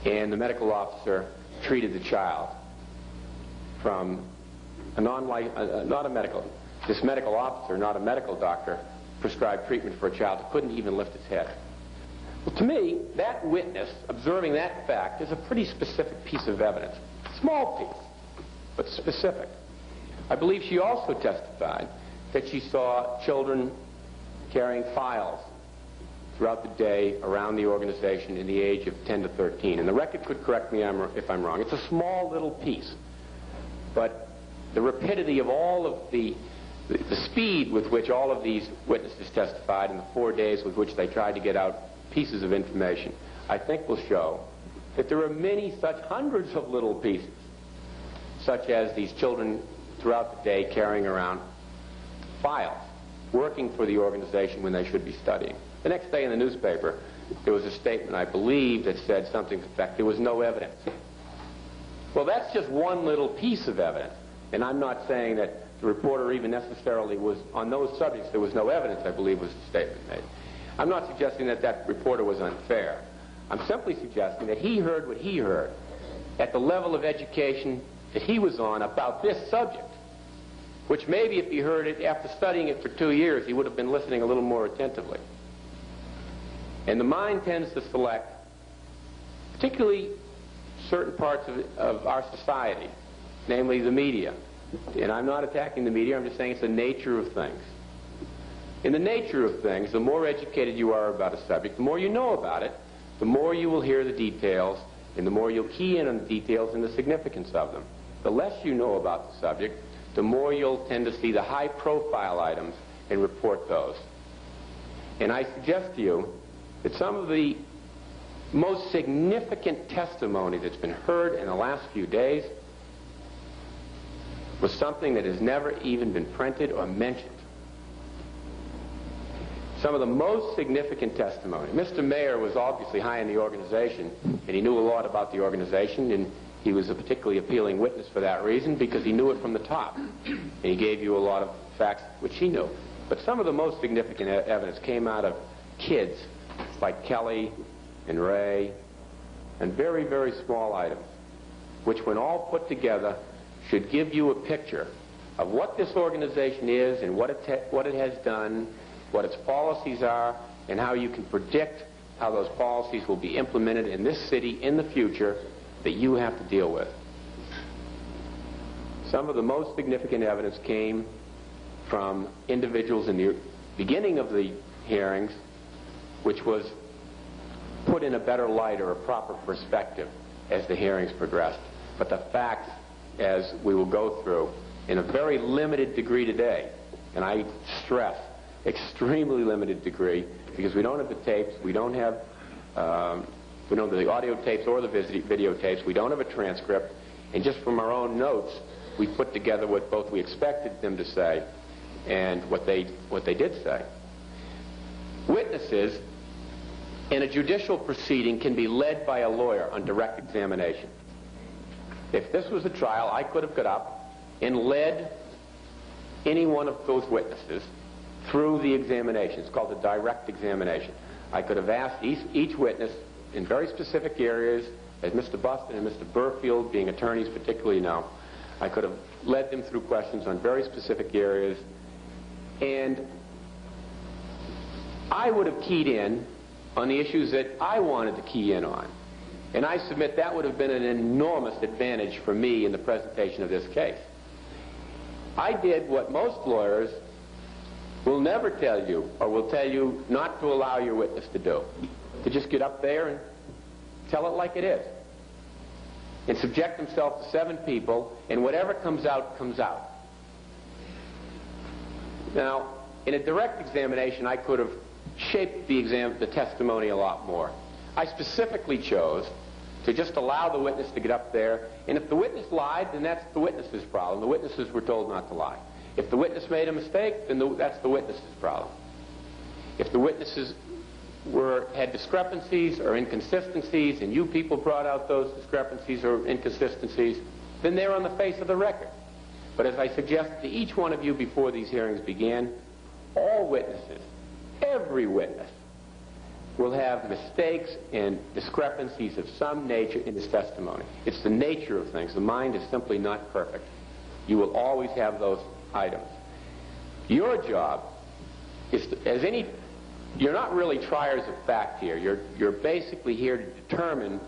And the medical officer treated the child from this medical officer, not a medical doctor, prescribed treatment for a child who couldn't even lift his head. Well, to me, that witness, observing that fact, is a pretty specific piece of evidence. Small piece, but specific. I believe she also testified that she saw children carrying files throughout the day around the organization in the age of 10 to 13. And the record could correct me if I'm wrong. It's a small little piece. But the rapidity of all of the speed with which all of these witnesses testified in the 4 days with which they tried to get out pieces of information, I think will show that there are many such hundreds of little pieces, such as these children throughout the day carrying around files, working for the organization when they should be studying. The next day in the newspaper, there was a statement, I believe, that said something to the effect, there was no evidence. Well, that's just one little piece of evidence. And I'm not saying that the reporter even necessarily was, on those subjects, there was no evidence, I believe was the statement made. I'm not suggesting that that reporter was unfair. I'm simply suggesting that he heard what he heard at the level of education that he was on about this subject, which maybe if he heard it after studying it for 2 years, he would have been listening a little more attentively. And the mind tends to select, particularly certain parts of our society, namely the media. And I'm not attacking the media, I'm just saying it's the nature of things. In the nature of things, the more educated you are about a subject, the more you know about it, the more you will hear the details, and the more you'll key in on the details and the significance of them. The less you know about the subject, the more you'll tend to see the high-profile items and report those. And I suggest to you that some of the most significant testimony that's been heard in the last few days was something that has never even been printed or mentioned. Some of the most significant testimony. Mr. Mayer was obviously high in the organization, and he knew a lot about the organization, and he was a particularly appealing witness for that reason because he knew it from the top. And he gave you a lot of facts which he knew. But some of the most significant evidence came out of kids like Kelly and Ray, and very, very small items, which when all put together should give you a picture of what this organization is and what it has done, what its policies are, and how you can predict how those policies will be implemented in this city in the future that you have to deal with. Some of the most significant evidence came from individuals in the beginning of the hearings, which was put in a better light or a proper perspective as the hearings progressed. But the facts, as we will go through, in a very limited degree today, and I stress, extremely limited degree, because we don't have the tapes, we don't have the audio tapes or the videotapes, we don't have a transcript, and just from our own notes, we put together what both we expected them to say and what they did say. Witnesses in a judicial proceeding can be led by a lawyer on direct examination. If this was a trial, I could have got up and led any one of those witnesses through the examination. It's called a direct examination. I could have asked each witness in very specific areas, as Mr. Buston and Mr. Burfield, being attorneys particularly now, I could have led them through questions on very specific areas, and I would have keyed in on the issues that I wanted to key in on. And I submit that would have been an enormous advantage for me in the presentation of this case. I did what most lawyers will never tell you, or will tell you not to allow your witness to do. To just get up there and tell it like it is. And subject himself to 7 people, and whatever comes out, comes out. Now, in a direct examination, I could have shaped the testimony a lot more. I specifically chose to just allow the witness to get up there, and if the witness lied, then that's the witness's problem. The witnesses were told not to lie. If the witness made a mistake, then that's the witness's problem. If the witnesses had discrepancies or inconsistencies, and you people brought out those discrepancies or inconsistencies, then they're on the face of the record. But as I suggested to each one of you before these hearings began, all witnesses, every witness, will have mistakes and discrepancies of some nature in his testimony. It's the nature of things. The mind is simply not perfect. You will always have those items. Your job is to, you're not really triers of fact here. You're basically here to determine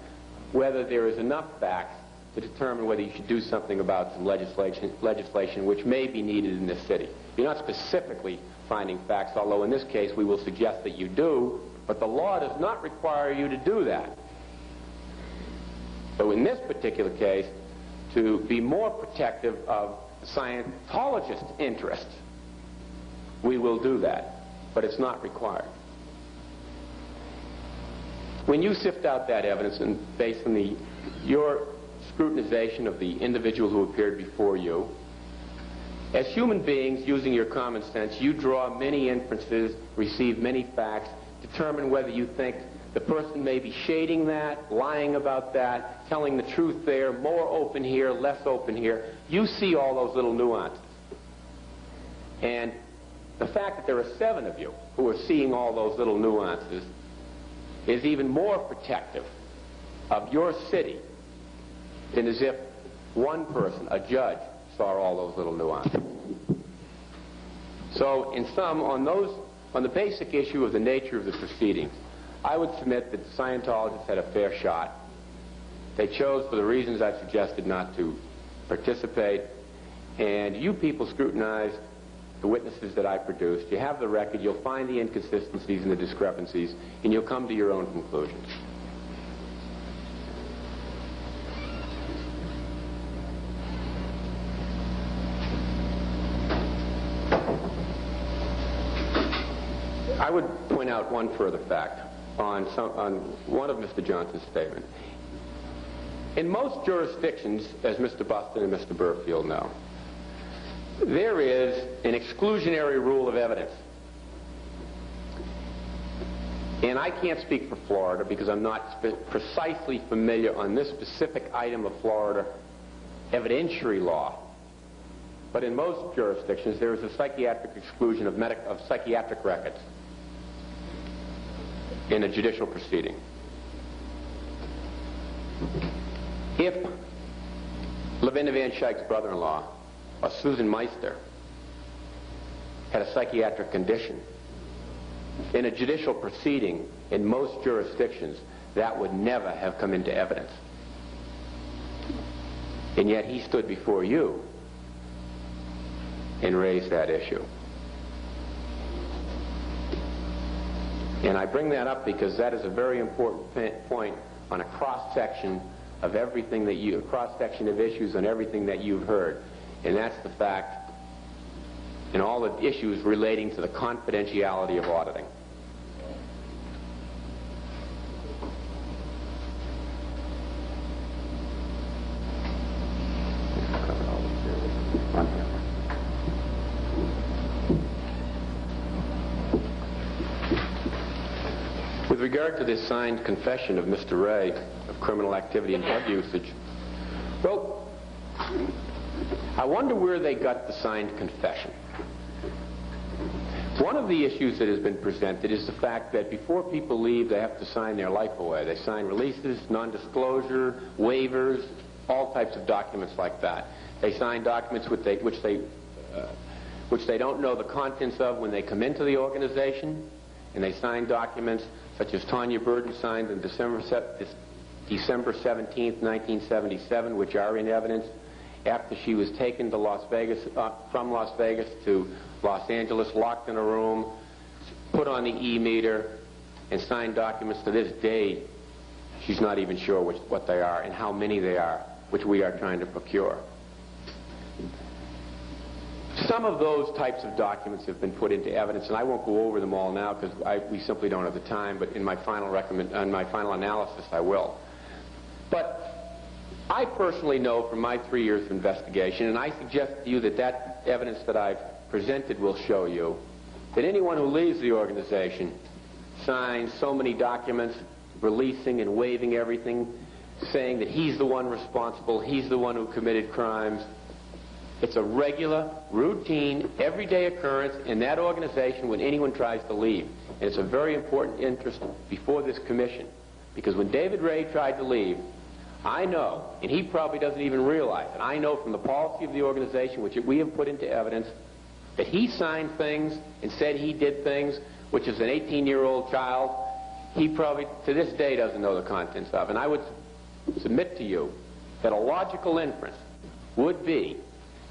whether there is enough facts to determine whether you should do something about some legislation which may be needed in this city. You're not specifically finding facts, although in this case we will suggest that you do, But the law does not require you to do that. So in this particular case, to be more protective of Scientologists' interests, we will do that, but it's not required. When you sift out that evidence and based on your scrutinization of the individual who appeared before you, as human beings, using your common sense, you draw many inferences, receive many facts, determine whether you think the person may be shading that, lying about that, telling the truth there, more open here, less open here. You see all those little nuances. And the fact that there are 7 of you who are seeing all those little nuances is even more protective of your city than as if one person, a judge, saw all those little nuances. So in sum, on the basic issue of the nature of the proceedings, I would submit that Scientologists had a fair shot. They chose, for the reasons I've suggested, not to participate. And you people scrutinized the witnesses that I produced. You have the record. You'll find the inconsistencies and the discrepancies, and you'll come to your own conclusions. I would point out one further fact on one of Mr. Johnson's statements. In most jurisdictions, as Mr. Buston and Mr. Burfield know, there is an exclusionary rule of evidence. And I can't speak for Florida because I'm not precisely familiar on this specific item of Florida evidentiary law. But in most jurisdictions, there is a psychiatric exclusion of psychiatric records in a judicial proceeding. If Lavinda Van Schaik's brother-in-law, or Susan Meister, had a psychiatric condition, in a judicial proceeding in most jurisdictions, that would never have come into evidence. And yet he stood before you and raised that issue. And I bring that up because that is a very important point on a cross-section of everything that a cross-section of issues on everything that you've heard. And that's the fact in all the issues relating to the confidentiality of auditing. With regard to this signed confession of Mr. Ray of criminal activity and drug usage, well, I wonder where they got the signed confession. One of the issues that has been presented is the fact that before people leave, they have to sign their life away. They sign releases, non-disclosure, waivers, all types of documents like that. They sign documents which they don't know the contents of when they come into the organization, and they sign documents such as Tanya Burden signed on December 17th, 1977, which are in evidence after she was taken to Las Vegas, from Las Vegas to Los Angeles, locked in a room, put on the e-meter, and signed documents. To this day, she's not even sure what they are and how many they are, which we are trying to procure. Some of those types of documents have been put into evidence, and I won't go over them all now because we simply don't have the time, but in my final analysis, I will. But I personally know from my 3 years of investigation, and I suggest to you that that evidence that I've presented will show you, that anyone who leaves the organization signs so many documents releasing and waiving everything, saying that he's the one responsible, he's the one who committed crimes. It's a regular, routine, everyday occurrence in that organization when anyone tries to leave. And it's a very important interest before this commission. Because when David Ray tried to leave, I know, and he probably doesn't even realize it, I know from the policy of the organization, which we have put into evidence, that he signed things and said he did things, which is an 18-year-old child, he probably to this day doesn't know the contents of. And I would submit to you that a logical inference would be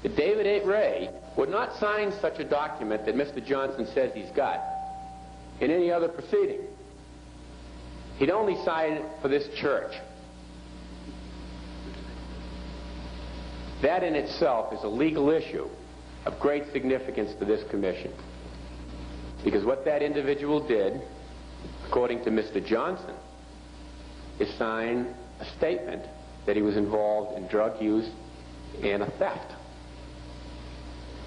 that David A. Ray would not sign such a document that Mr. Johnson says he's got in any other proceeding. He'd only signed for this church. That in itself is a legal issue of great significance to this commission. Because what that individual did, according to Mr. Johnson, is sign a statement that he was involved in drug use and a theft.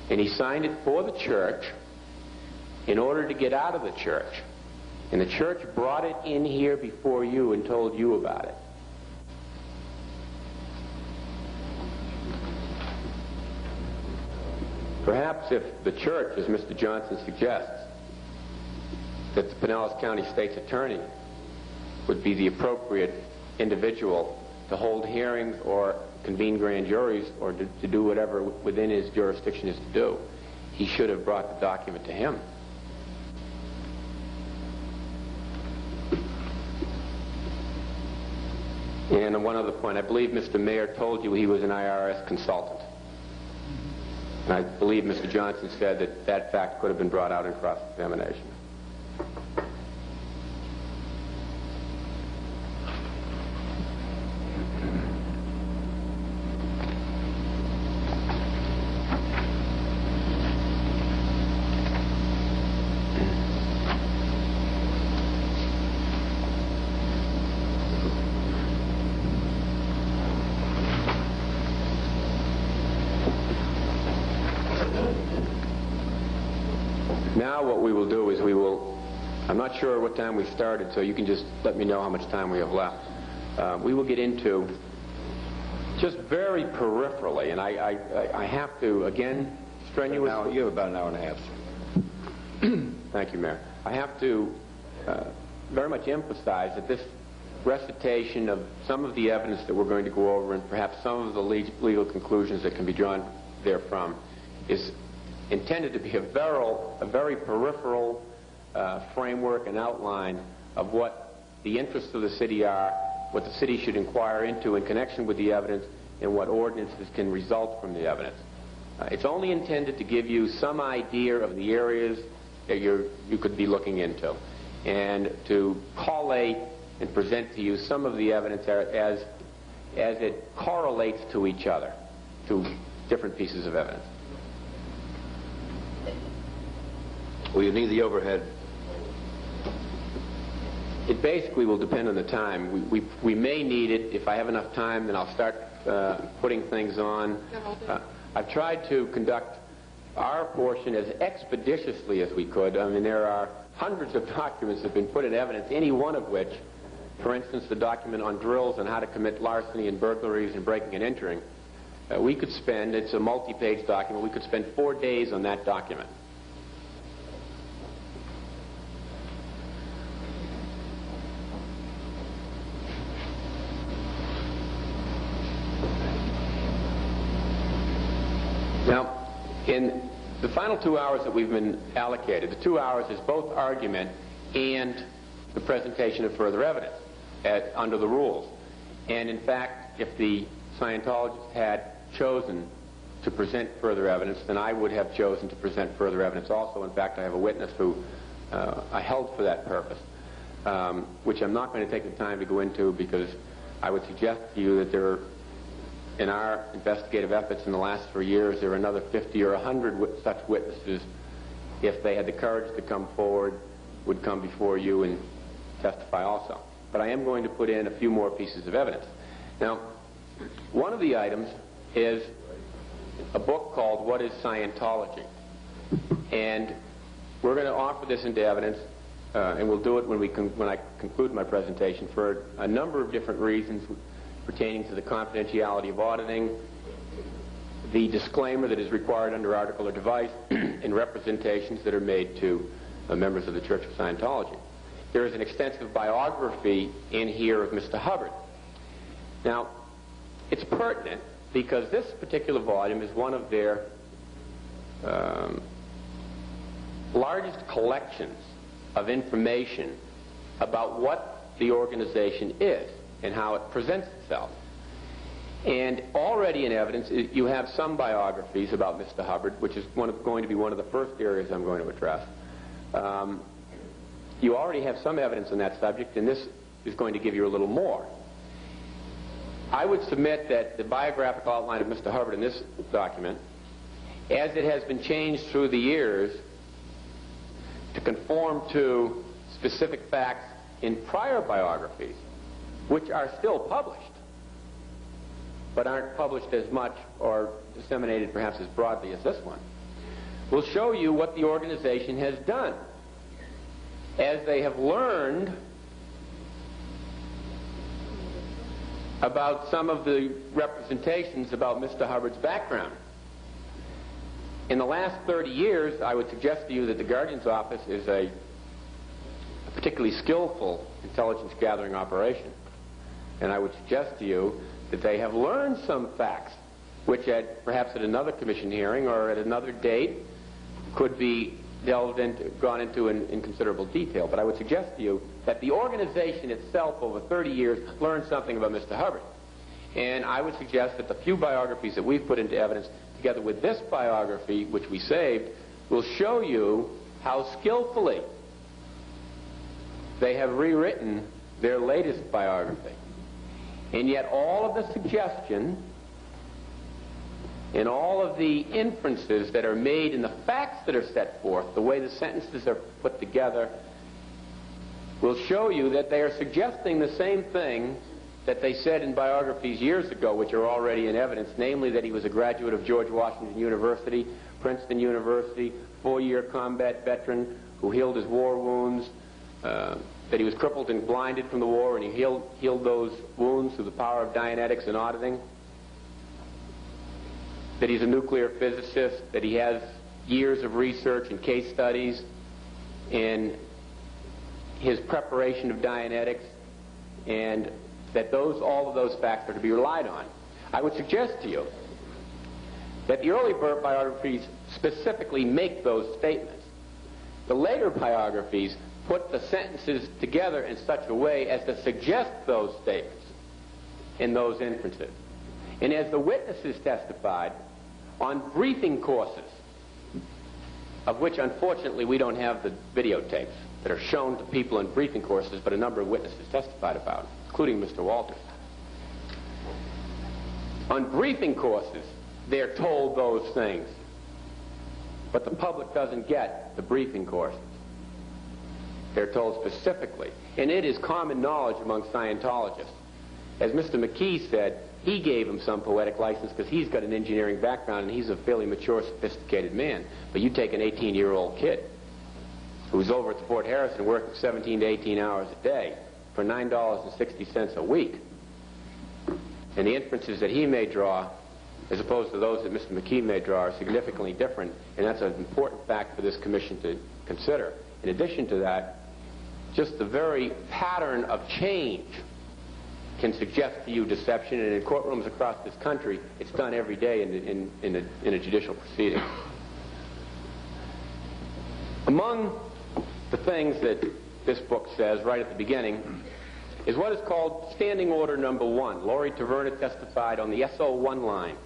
And he signed it for the church in order to get out of the church. And the church brought it in here before you and told you about it. Perhaps if the church, as Mr. Johnson suggests, that the Pinellas County State's Attorney would be the appropriate individual to hold hearings or convene grand juries or to do whatever within his jurisdiction is to do, he should have brought the document to him. And one other point, I believe Mr. Mayor told you he was an IRS consultant. And I believe Mr. Johnson said that that fact could have been brought out in cross-examination. Now what we will do is I'm not sure what time we started, so you can just let me know how much time we have left. We will get into, just very peripherally, and I have to, again, strenuously... You have about an hour and a half. Thank you, Mayor. I have to very much emphasize that this recitation of some of the evidence that we're going to go over and perhaps some of the legal conclusions that can be drawn therefrom is intended to be a very peripheral framework and outline of what the interests of the city are, what the city should inquire into in connection with the evidence, and what ordinances can result from the evidence. It's only intended to give you some idea of the areas that you could be looking into, and to collate and present to you some of the evidence as it correlates to each other, to different pieces of evidence. Will you need the overhead? It basically will depend on the time. We may need it. If I have enough time, then I'll start putting things on. I've tried to conduct our portion as expeditiously as we could. I mean, there are hundreds of documents that have been put in evidence, any one of which, for instance, the document on drills and how to commit larceny and burglaries and breaking and entering, we could spend, it's a multi-page document, we could spend 4 days on that document. Now, in the final 2 hours that we've been allocated, the 2 hours is both argument and the presentation of further evidence under the rules. And in fact, if the Scientologists had chosen to present further evidence, then I would have chosen to present further evidence also. In fact, I have a witness who I held for that purpose, which I'm not going to take the time to go into, because I would suggest to you that there are, in our investigative efforts in the last 3 years, there are another 50 or 100 such witnesses, if they had the courage to come forward, would come before you and testify also. But I am going to put in a few more pieces of evidence. Now, one of the items is a book called What is Scientology? And we're going to offer this into evidence, and we'll do it when I conclude my presentation, for a number of different reasons pertaining to the confidentiality of auditing, the disclaimer that is required under article or device, and representations that are made to members of the Church of Scientology. There is an extensive biography in here of Mr. Hubbard. Now, it's pertinent because this particular volume is one of their largest collections of information about what the organization is and how it presents itself. And already in evidence, you have some biographies about Mr. Hubbard, which is going to be one of the first areas I'm going to address. You already have some evidence on that subject in this is going to give you a little more. I would submit that the biographical outline of Mr. Hubbard in this document, as it has been changed through the years to conform to specific facts in prior biographies, which are still published, but aren't published as much or disseminated perhaps as broadly as this one, will show you what the organization has done as they have learned about some of the representations about Mr. Hubbard's background. In the last 30 years, I would suggest to you that the Guardian's Office is a particularly skillful intelligence gathering operation. And I would suggest to you that they have learned some facts which perhaps at another commission hearing or at another date could be gone into in considerable detail. But I would suggest to you that the organization itself over 30 years learned something about Mr. Hubbard. And I would suggest that the few biographies that we've put into evidence, together with this biography, which we saved, will show you how skillfully they have rewritten their latest biography. And yet all of the suggestion and all of the inferences that are made in the facts that are set forth, the way the sentences are put together, will show you that they are suggesting the same thing that they said in biographies years ago, which are already in evidence, namely that he was a graduate of George Washington University, Princeton University, 4-year combat veteran who healed his war wounds, that he was crippled and blinded from the war, and he healed those wounds through the power of Dianetics and auditing, that he's a nuclear physicist, that he has years of research and case studies in his preparation of Dianetics, and that all of those facts are to be relied on. I would suggest to you that the early biographies specifically make those statements. The later biographies put the sentences together in such a way as to suggest those statements and those inferences. And as the witnesses testified on briefing courses, of which unfortunately we don't have the videotapes that are shown to people in briefing courses, but a number of witnesses testified about, including Mr. Walters. On briefing courses, they're told those things, but the public doesn't get the briefing courses. They're told specifically, and it is common knowledge among Scientologists. As Mr. McKee said, he gave him some poetic license because he's got an engineering background and he's a fairly mature, sophisticated man. But you take an 18-year-old kid who's over at the Fort Harrison working 17 to 18 hours a day for $9.60 a week, and the inferences that he may draw, as opposed to those that Mr. McKee may draw, are significantly different, and that's an important fact for this commission to consider. In addition to that, just the very pattern of change can suggest to you deception, and in courtrooms across this country, it's done every day in a judicial proceeding. Among the things that this book says right at the beginning is what is called Standing Order Number 1. Laurie Taverna testified on the SO1 line.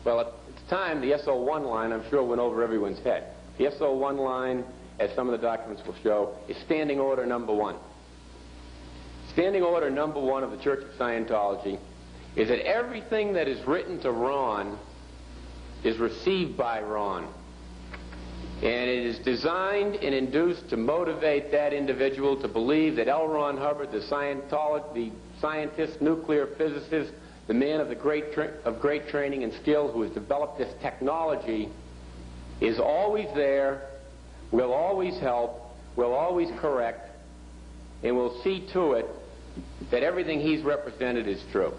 Well, at the time, the SO1 line, I'm sure, went over everyone's head. The SO1 line, as some of the documents will show, is Standing Order Number 1. Standing Order Number 1 of the Church of Scientology is that everything that is written to Ron is received by Ron. And it is designed and induced to motivate that individual to believe that L. Ron Hubbard, the scientist, nuclear physicist, the man of great training and skill who has developed this technology, is always there, will always help, will always correct, and will see to it that everything he's represented is true.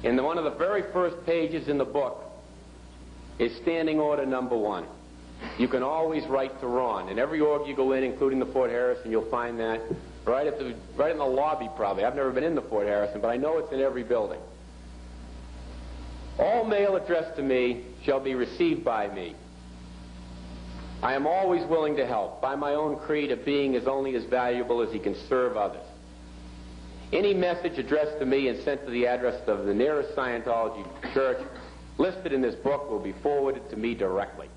And one of the very first pages in the book is Standing Order Number 1. You can always write to Ron. In every org you go in, including the Fort Harrison, you'll find that right in the lobby probably. I've never been in the Fort Harrison, but I know it's in every building. All mail addressed to me shall be received by me. I am always willing to help. By my own creed, a being is only as valuable as he can serve others. Any message addressed to me and sent to the address of the nearest Scientology church listed in this book will be forwarded to me directly.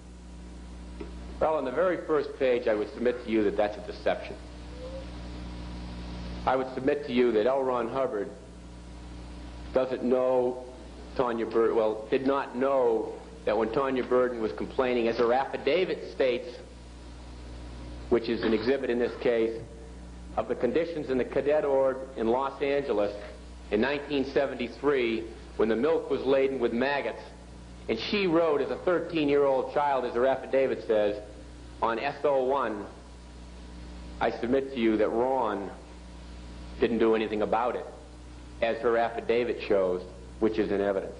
Well, on the very first page, I would submit to you that that's a deception. I would submit to you that L. Ron Hubbard doesn't know Tanya Burden, well, did not know that when Tanya Burden was complaining, as her affidavit states, which is an exhibit in this case, of the conditions in the cadet org in Los Angeles in 1973 when the milk was laden with maggots. And she wrote as a 13-year-old child, as her affidavit says, on SO1, I submit to you that Ron didn't do anything about it, as her affidavit shows, which is in evidence.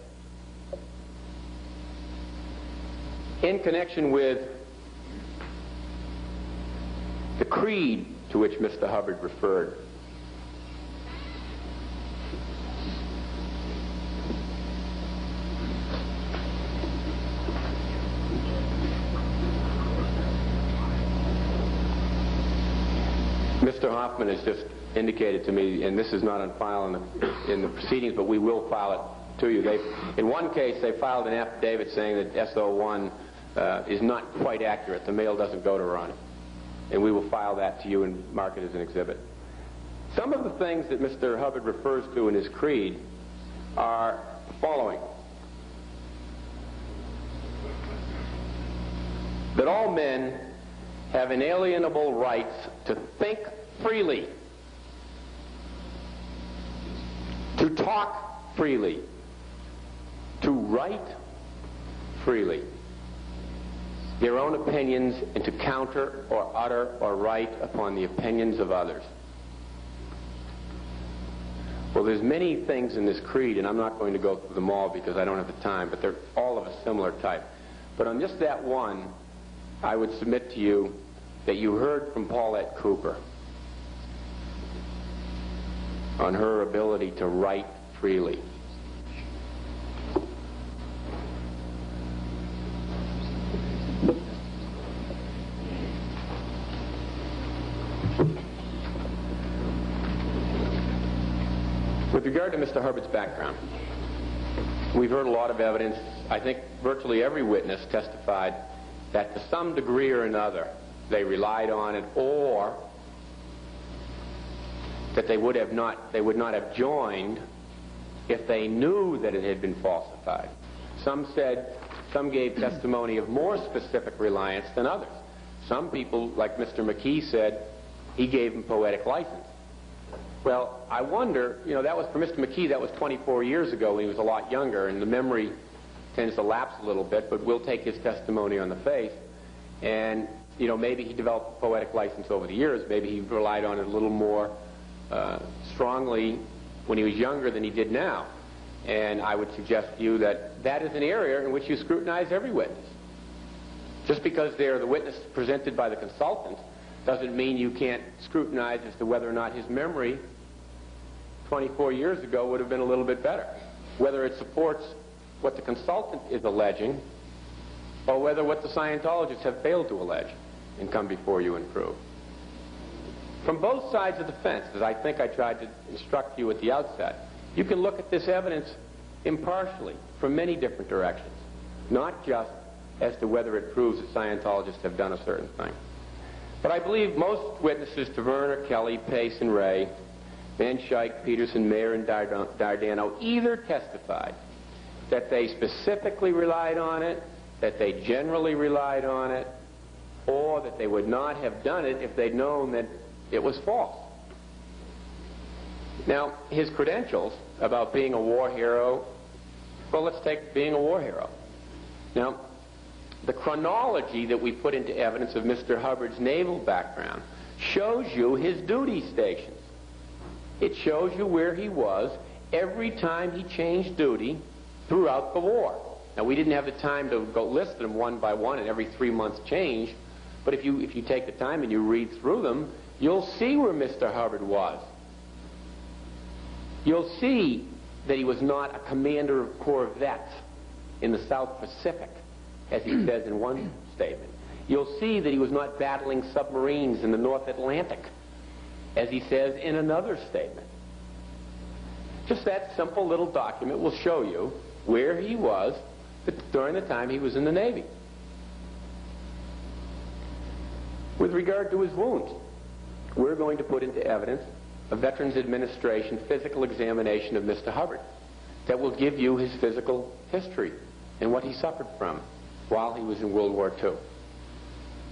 In connection with the creed to which Mr. Hubbard referred, Mr. Hoffman has just indicated to me, and this is not on file in the proceedings, but we will file it to you. In one case, they filed an affidavit saying that SO1 is not quite accurate. The mail doesn't go to Ron. And we will file that to you and mark it as an exhibit. Some of the things that Mr. Hubbard refers to in his creed are the following: that all men have inalienable rights to think freely, to talk freely, to write freely their own opinions, and to counter or utter or write upon the opinions of others. Well, there's many things in this creed, and I'm not going to go through them all because I don't have the time, but they're all of a similar type. But on just that one, I would submit to you that you heard from Paulette Cooper on her ability to write freely. With regard to Mr. Hubbard's background, we've heard a lot of evidence. I think virtually every witness testified that to some degree or another they relied on it, or that they would not have joined if they knew that it had been falsified. Some gave testimony of more specific reliance than others. Some people, like Mr. McKee, said he gave him poetic license. Well, I wonder, that was for Mr. McKee, that was 24 years ago when he was a lot younger, and the memory tends to lapse a little bit, but we'll take his testimony on the face. And, maybe he developed poetic license over the years. Maybe he relied on it a little more strongly when he was younger than he did now. And I would suggest to you that that is an area in which you scrutinize every witness. Just because they're the witness presented by the consultant doesn't mean you can't scrutinize as to whether or not his memory 24 years ago would have been a little bit better. Whether it supports what the consultant is alleging, or whether what the Scientologists have failed to allege and come before you and prove. From both sides of the fence, as I think I tried to instruct you at the outset, you can look at this evidence impartially from many different directions, not just as to whether it proves that Scientologists have done a certain thing. But I believe most witnesses, Taverner, Kelly, Pace, and Ray, Van Schaik, Peterson, Mayer, and Dardano, either testified that they specifically relied on it, that they generally relied on it, or that they would not have done it if they'd known that it was false. Now, his credentials about being a war hero, well, let's take being a war hero. Now, the chronology that we put into evidence of Mr. Hubbard's naval background shows you his duty stations. It shows you where he was every time he changed duty throughout the war. Now, we didn't have the time to go list them one by one and every 3 months change, but if you take the time and you read through them, you'll see where Mr. Hubbard was. You'll see that he was not a commander of corvettes in the South Pacific, as he says in one statement. You'll see that he was not battling submarines in the North Atlantic, as he says in another statement. Just that simple little document will show you where he was during the time he was in the Navy. With regard to his wounds, we're going to put into evidence a Veterans Administration physical examination of Mr. Hubbard that will give you his physical history and what he suffered from while he was in World War II.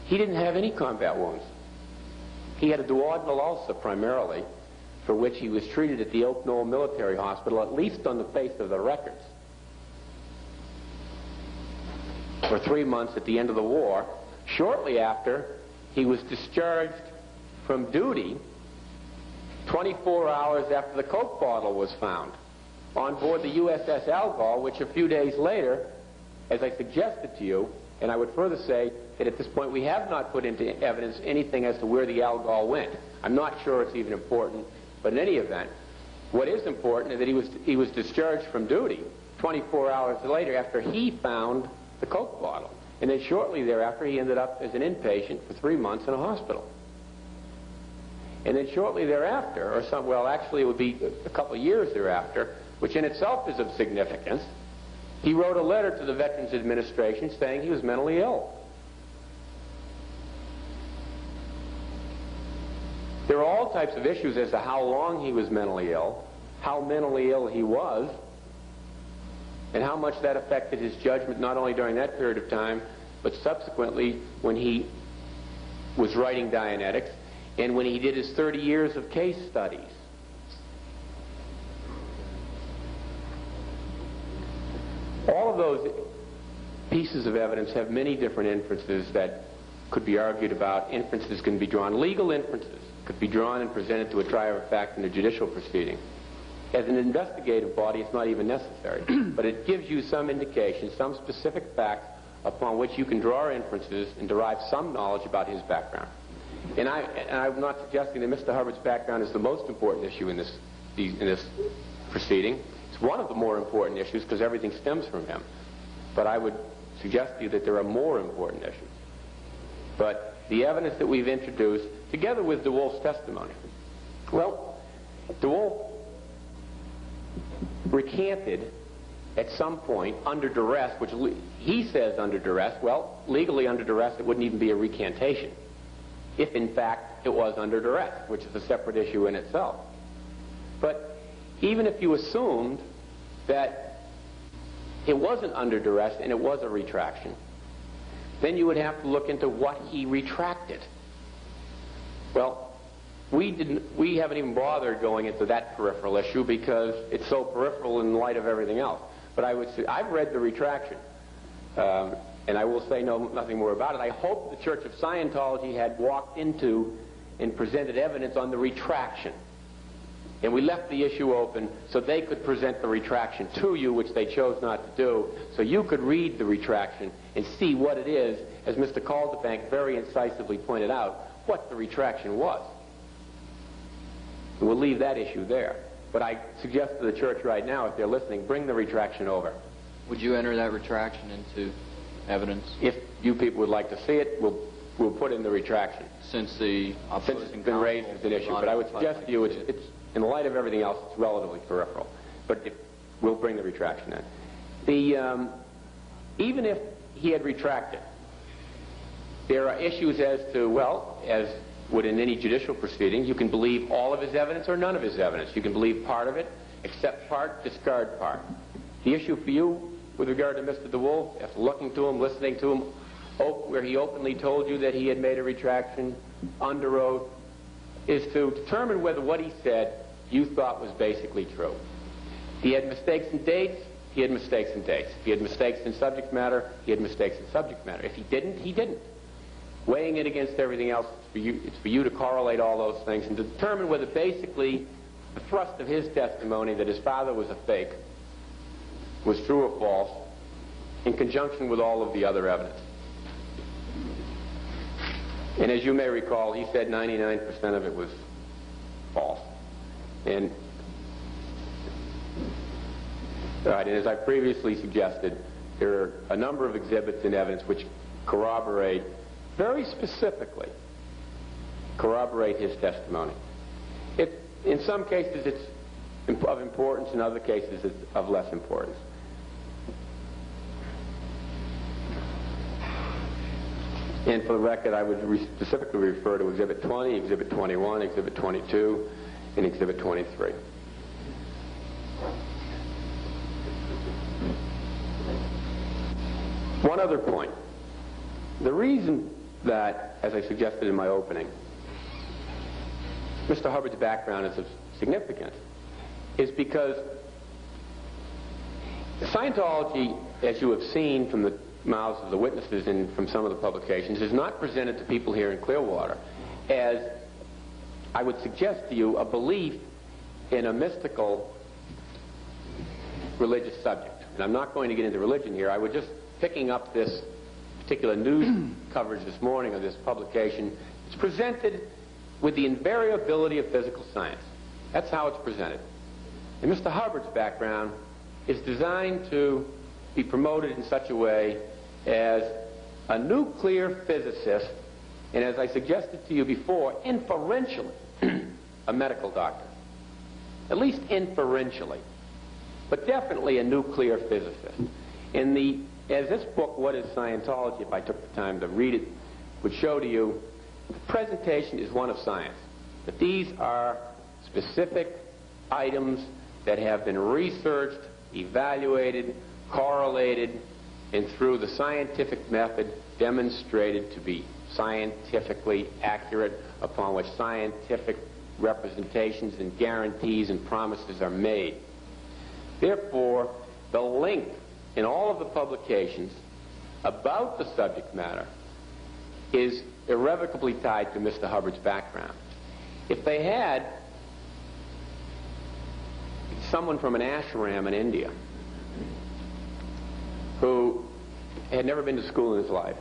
He didn't have any combat wounds. He had a duodenal ulcer primarily, for which he was treated at the Oak Knoll Military Hospital, at least on the face of the records, for 3 months at the end of the war. Shortly after, he was discharged from duty 24 hours after the Coke bottle was found on board the USS Algol, which a few days later, as I suggested to you, and I would further say that at this point we have not put into evidence anything as to where the Algol went. I'm not sure it's even important, but in any event, what is important is that he was discharged from duty 24 hours later after he found the Coke bottle. And then shortly thereafter, he ended up as an inpatient for 3 months in a hospital. And then shortly thereafter, well, actually it would be a couple of years thereafter, which in itself is of significance, he wrote a letter to the Veterans Administration saying he was mentally ill. There are all types of issues as to how long he was mentally ill, how mentally ill he was, and how much that affected his judgment not only during that period of time, but subsequently when he was writing Dianetics and when he did his 30 years of case studies. All of those pieces of evidence have many different inferences that could be argued about. Inferences can be drawn. Legal inferences could be drawn and presented to a trier of fact in a judicial proceeding. As an investigative body, it's not even necessary, but it gives you some indication, some specific facts upon which you can draw inferences and derive some knowledge about his background. And I'm not suggesting that Mr. Hubbard's background is the most important issue in this proceeding. It's one of the more important issues because everything stems from him. But I would suggest to you that there are more important issues. But the evidence that we've introduced, together with DeWolf's testimony, well, DeWolf recanted at some point under duress, which he says under duress. Well, legally under duress, it wouldn't even be a recantation if, in fact, it was under duress, which is a separate issue in itself. But even if you assumed that it wasn't under duress and it was a retraction, then you would have to look into what he retracted. Well, we haven't even bothered going into that peripheral issue because it's so peripheral in light of everything else. But I would say, I've read the retraction, and I will say nothing more about it. I hope the Church of Scientology had walked into and presented evidence on the retraction. And we left the issue open so they could present the retraction to you, which they chose not to do, so you could read the retraction and see what it is, as Mr. Calderbank very incisively pointed out, what the retraction was. And we'll leave that issue there. But I suggest to the church right now, if they're listening, bring the retraction over. Would you enter that retraction into evidence? If you people would like to see it, we'll put in the retraction. Since it's been raised as an issue. But I would suggest to you, it's in the light of everything else, it's relatively peripheral. But we'll bring the retraction in. Even if he had retracted, there are issues as to, well, as would in any judicial proceeding, you can believe all of his evidence or none of his evidence. You can believe part of it, accept part, discard part. The issue for you with regard to Mr. DeWolf, after looking to him, listening to him, where he openly told you that he had made a retraction under oath, is to determine whether what he said you thought was basically true. If he had mistakes in dates, he had mistakes in dates. If he had mistakes in subject matter, he had mistakes in subject matter. If he didn't, he didn't. Weighing it against everything else, it's for you to correlate all those things and to determine whether basically the thrust of his testimony that his father was a fake was true or false in conjunction with all of the other evidence. And as you may recall, he said 99% of it was false. And as I previously suggested, there are a number of exhibits and evidence which corroborate, very specifically, corroborate his testimony. In some cases it's of importance, in other cases it's of less importance. And for the record, I would specifically refer to Exhibit 20, Exhibit 21, Exhibit 22, in Exhibit 23. One other point. The reason that, as I suggested in my opening, Mr. Hubbard's background is of significance is because Scientology, as you have seen from the mouths of the witnesses and from some of the publications, is not presented to people here in Clearwater as, I would suggest to you, a belief in a mystical religious subject. And I'm not going to get into religion here. I would just, picking up this particular news coverage this morning of this publication, it's presented with the invariability of physical science. That's how it's presented. And Mr. Hubbard's background is designed to be promoted in such a way as a nuclear physicist, and as I suggested to you before, inferentially, a medical doctor. At least inferentially, but definitely a nuclear physicist. As this book, What is Scientology, if I took the time to read it, would show to you, the presentation is one of science. That these are specific items that have been researched, evaluated, correlated, and through the scientific method demonstrated to be scientifically accurate, upon which scientific representations and guarantees and promises are made. Therefore, the link in all of the publications about the subject matter is irrevocably tied to Mr. Hubbard's background. If they had someone from an ashram in India who had never been to school in his life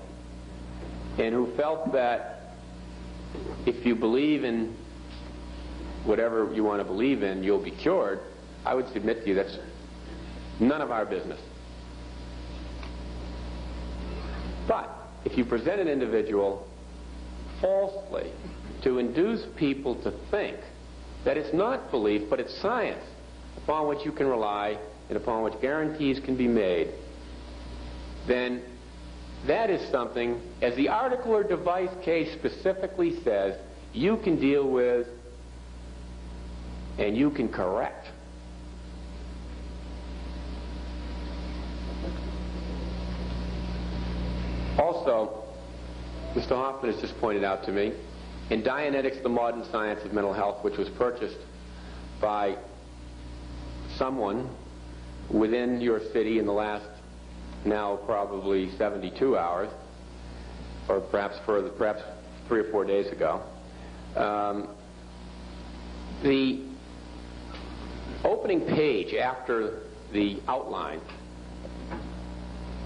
and who felt that if you believe in whatever you want to believe in, you'll be cured, I would submit to you that's none of our business. But if you present an individual falsely to induce people to think that it's not belief, but it's science upon which you can rely and upon which guarantees can be made, then that is something, as the article or device case specifically says, you can deal with and you can correct. Also, Mr. Hoffman has just pointed out to me, in Dianetics, the Modern Science of Mental Health, which was purchased by someone within your city in the last now probably 72 hours, or perhaps further, perhaps 3 or 4 days ago, the opening page after the outline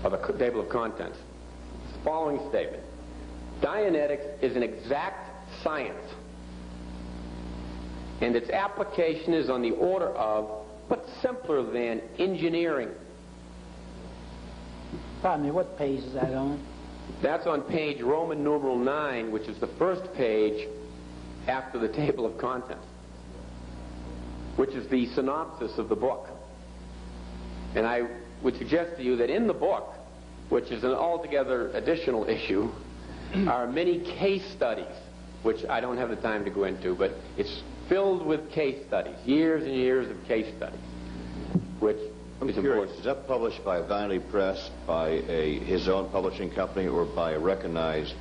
of the table of contents is the following statement: Dianetics is an exact science, and its application is on the order of, but simpler than, engineering. Pardon me, what page is that on? That's on page Roman numeral 9, which is the first page after the table of contents, which is the synopsis of the book. And I would suggest to you that in the book, which is an altogether additional issue, are many case studies, which I don't have the time to go into, but it's filled with case studies, years and years of case studies, which I'm is curious, important. is that published by Vanity Press, by his own publishing company, or by a recognized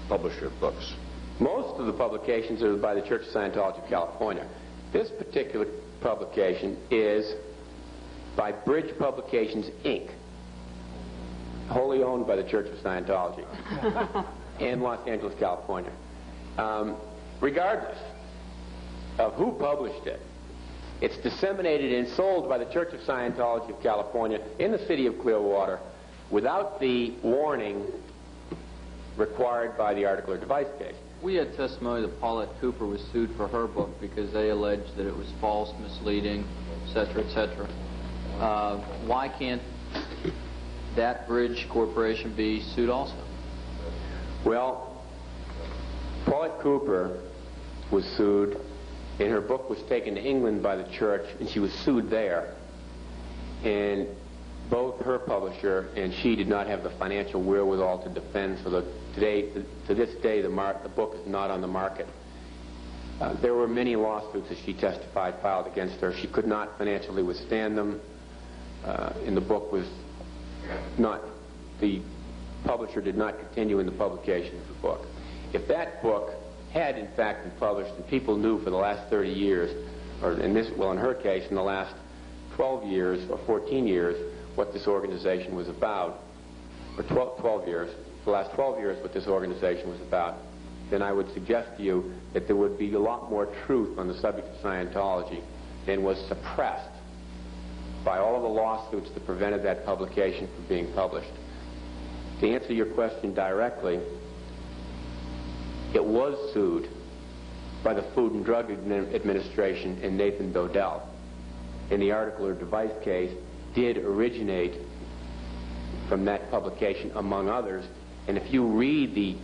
publisher of books? Most of the publications are by the Church of Scientology of California. This particular publication is by Bridge Publications, Inc., wholly owned by the Church of Scientology in Los Angeles, California. Regardless of who published it, it's disseminated and sold by the Church of Scientology of California in the city of Clearwater without the warning required by the article or device case. We had testimony that Paulette Cooper was sued for her book because they alleged that it was false, misleading, etc., etc. Why can't that Bridge Corporation be sued also? Well, Paulette Cooper was sued, and her book was taken to England by the church, and she was sued there. And both her publisher and she did not have the financial wherewithal to defend, so that to this day the book is not on the market There were many lawsuits, as she testified, filed against her. She could not financially withstand them. In the book was not, the publisher did not continue in the publication of the book. If that book had in fact been published and people knew for the last 30 years, or in this, well, in her case, in the last 12 years or 14 years, what this organization was about, or 12 years, the last 12 years what this organization was about, then I would suggest to you that there would be a lot more truth on the subject of Scientology than was suppressed by all of the lawsuits that prevented that publication from being published. To answer your question directly, it was sued by the Food and Drug Administration and Nathan Dodell. And the article or device case did originate from that publication, among others. And if you read the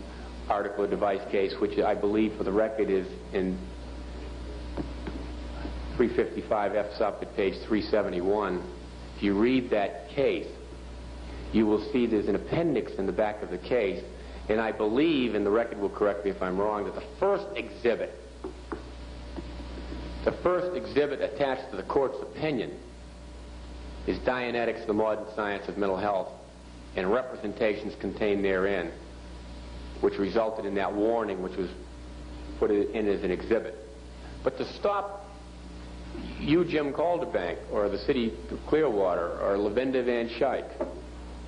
article or device case, which I believe for the record is in 355 F sup at page 371, if you read that case, you will see there's an appendix in the back of the case, and I believe, and the record will correct me if I'm wrong, that the first exhibit attached to the court's opinion is Dianetics, the Modern Science of Mental Health, and representations contained therein, which resulted in that warning which was put in as an exhibit. But to stop you, Jim Calderbank, or the city of Clearwater, or Lavinda Van Schaik,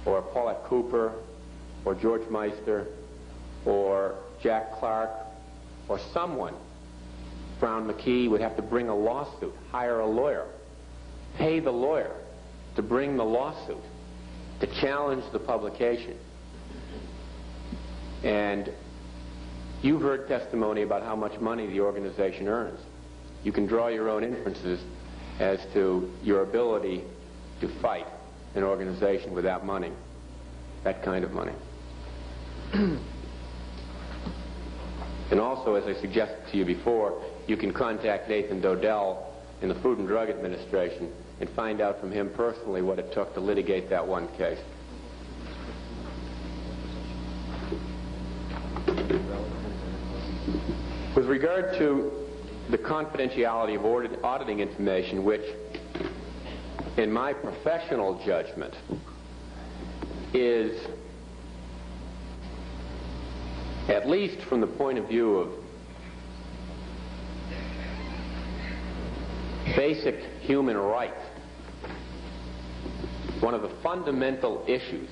or Paulette Cooper, or George Meister, or Jack Clark, or someone, Brown McKee, would have to bring a lawsuit, hire a lawyer, pay the lawyer to bring the lawsuit, to challenge the publication. And you've heard testimony about how much money the organization earns. You can draw your own inferences as to your ability to fight an organization without money, that kind of money. And also, as I suggested to you before, you can contact Nathan Dodell in the Food and Drug Administration and find out from him personally what it took to litigate that one case. With regard to the confidentiality of auditing information, which, in my professional judgment, is, at least from the point of view of basic human rights, one of the fundamental issues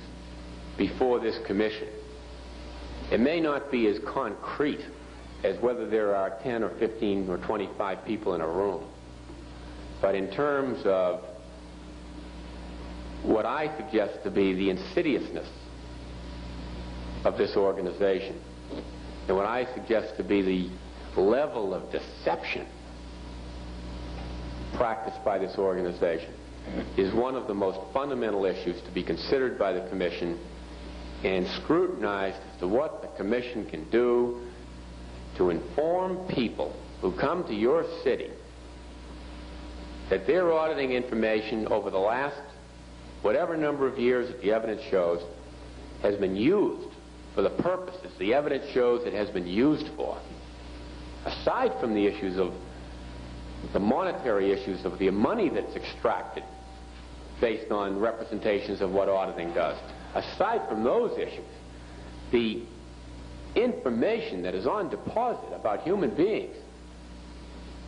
before this commission. It may not be as concrete as whether there are 10 or 15 or 25 people in a room, but in terms of what I suggest to be the insidiousness of this organization, and what I suggest to be the level of deception practiced by this organization, is one of the most fundamental issues to be considered by the Commission and scrutinized as to what the Commission can do to inform people who come to your city that their auditing information over the last whatever number of years that the evidence shows has been used for the purposes the evidence shows it has been used for, aside from the issues of the monetary issues of the money that's extracted based on representations of what auditing does. Aside from those issues, the information that is on deposit about human beings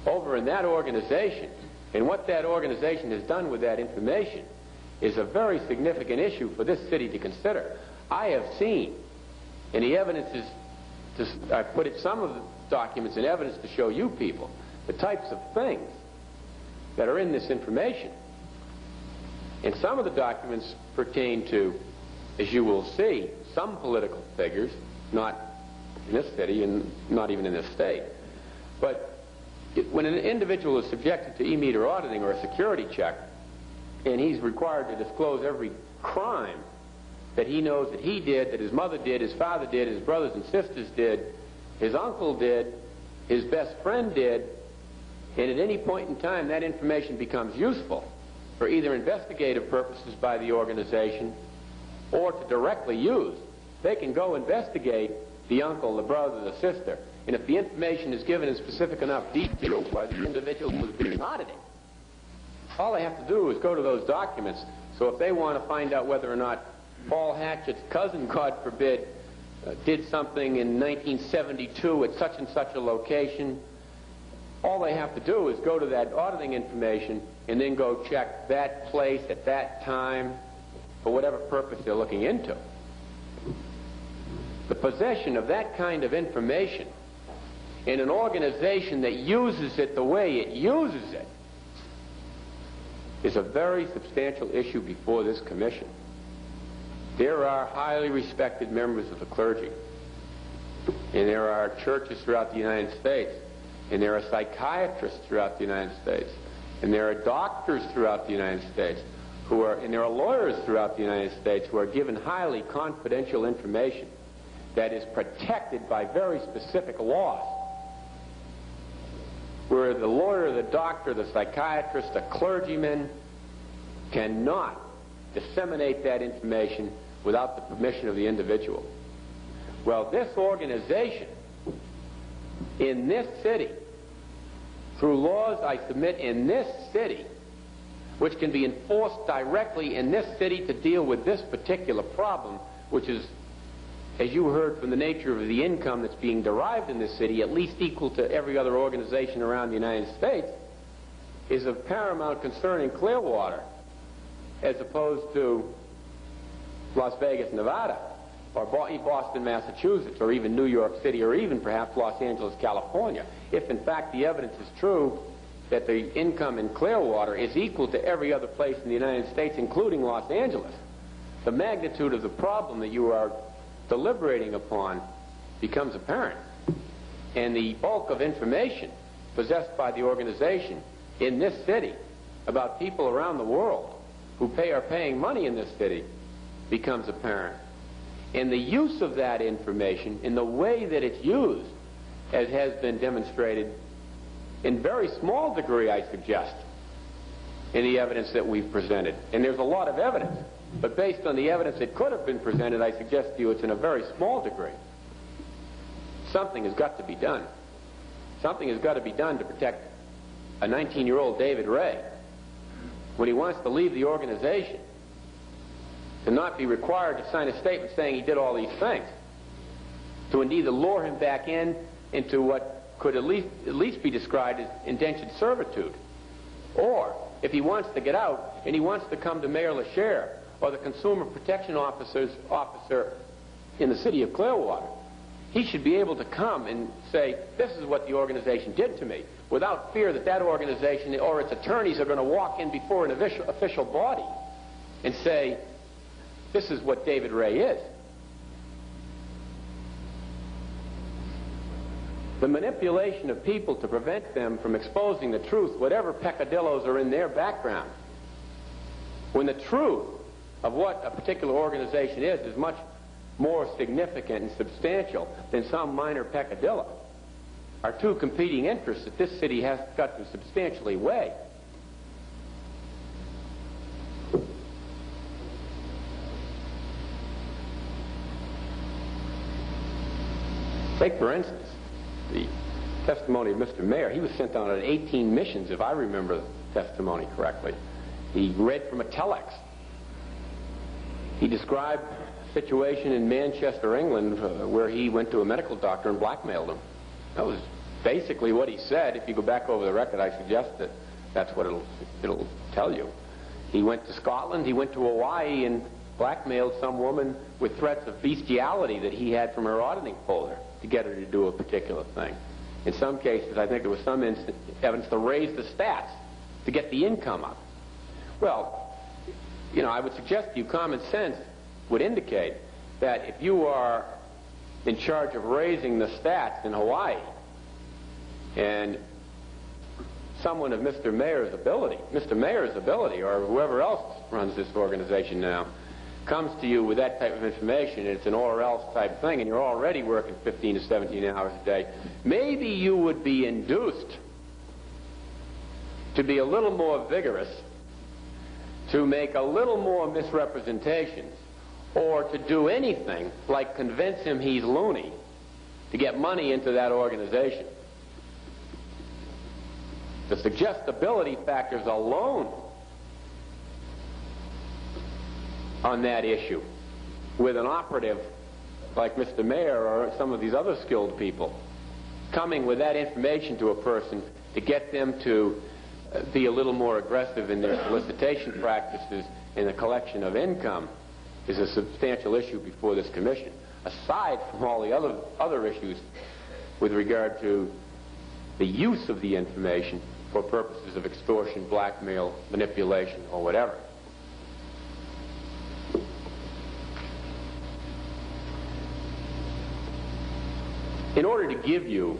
over in that organization and what that organization has done with that information is a very significant issue for this city to consider. I have seen, and the evidence is, I've put some of the documents in evidence to show you people the types of things that are in this information. And some of the documents pertain to, as you will see, some political figures, not in this city and not even in this state. But when an individual is subjected to e-meter auditing or a security check, and he's required to disclose every crime that he knows that he did, that his mother did, his father did, his brothers and sisters did, his uncle did, his best friend did, and at any point in time that information becomes useful for either investigative purposes by the organization or to directly use, they can go investigate the uncle, the brother, the sister, and if the information is given in specific enough detail by the individual who is being audited, all they have to do is go to those documents. So if they want to find out whether or not Paul Hatchett's cousin, God forbid, did something in 1972 at such and such a location, all they have to do is go to that auditing information and then go check that place at that time for whatever purpose they're looking into. The possession of that kind of information in an organization that uses it the way it uses it is a very substantial issue before this commission. There are highly respected members of the clergy, and there are churches throughout the United States, and there are psychiatrists throughout the United States, and there are doctors throughout the United States and there are lawyers throughout the United States who are given highly confidential information that is protected by very specific laws, where the lawyer, the doctor, the psychiatrist, the clergyman cannot disseminate that information without the permission of the individual. Well, this organization in this city, through laws I submit in this city, which can be enforced directly in this city to deal with this particular problem, which is, as you heard from the nature of the income that's being derived in this city, at least equal to every other organization around the United States, is of paramount concern in Clearwater, as opposed to Las Vegas, Nevada, or Boston, Massachusetts, or even New York City, or even perhaps Los Angeles, California. If, in fact, the evidence is true that the income in Clearwater is equal to every other place in the United States, including Los Angeles, the magnitude of the problem that you are deliberating upon becomes apparent. And the bulk of information possessed by the organization in this city about people around the world who are paying money in this city becomes apparent. And the use of that information in the way that it's used, as has been demonstrated in very small degree, I suggest, in the evidence that we've presented. And there's a lot of evidence, but based on the evidence that could have been presented, I suggest to you it's in a very small degree. Something has got to be done. Something has got to be done to protect a 19-year-old David Ray when he wants to leave the organization, to not be required to sign a statement saying he did all these things, to indeed lure him back into what could at least be described as indentured servitude. Or, if he wants to get out and he wants to come to Mayor LaShare or the Consumer Protection Officer in the city of Clearwater, he should be able to come and say, this is what the organization did to me, without fear that that organization or its attorneys are going to walk in before an official body and say, this is what David Ray is. The manipulation of people to prevent them from exposing the truth, whatever peccadillos are in their background, when the truth of what a particular organization is much more significant and substantial than some minor peccadillo, are two competing interests that this city has got to substantially weigh. Take, for instance, the testimony of Mr. Mayer. He was sent on 18 missions, if I remember the testimony correctly. He read from a telex. He described a situation in Manchester, England, where he went to a medical doctor and blackmailed him. That was basically what he said. If you go back over the record, I suggest that that's what it'll tell you. He went to Scotland, he went to Hawaii, and blackmailed some woman with threats of bestiality that he had from her auditing folder to get her to do a particular thing. In some cases, I think there was some evidence to raise the stats to get the income up. Well, you know, I would suggest to you common sense would indicate that if you are in charge of raising the stats in Hawaii, and someone of Mr. Mayer's ability, or whoever else runs this organization now, comes to you with that type of information, and it's an or else type thing, and you're already working 15 to 17 hours a day, maybe you would be induced to be a little more vigorous, to make a little more misrepresentations, or to do anything like convince him he's loony to get money into that organization. The suggestibility factors alone on that issue with an operative like Mr. Mayor or some of these other skilled people coming with that information to a person to get them to be a little more aggressive in their solicitation practices in the collection of income is a substantial issue before this commission, aside from all the other issues with regard to the use of the information for purposes of extortion, blackmail, manipulation, or whatever. In order to give you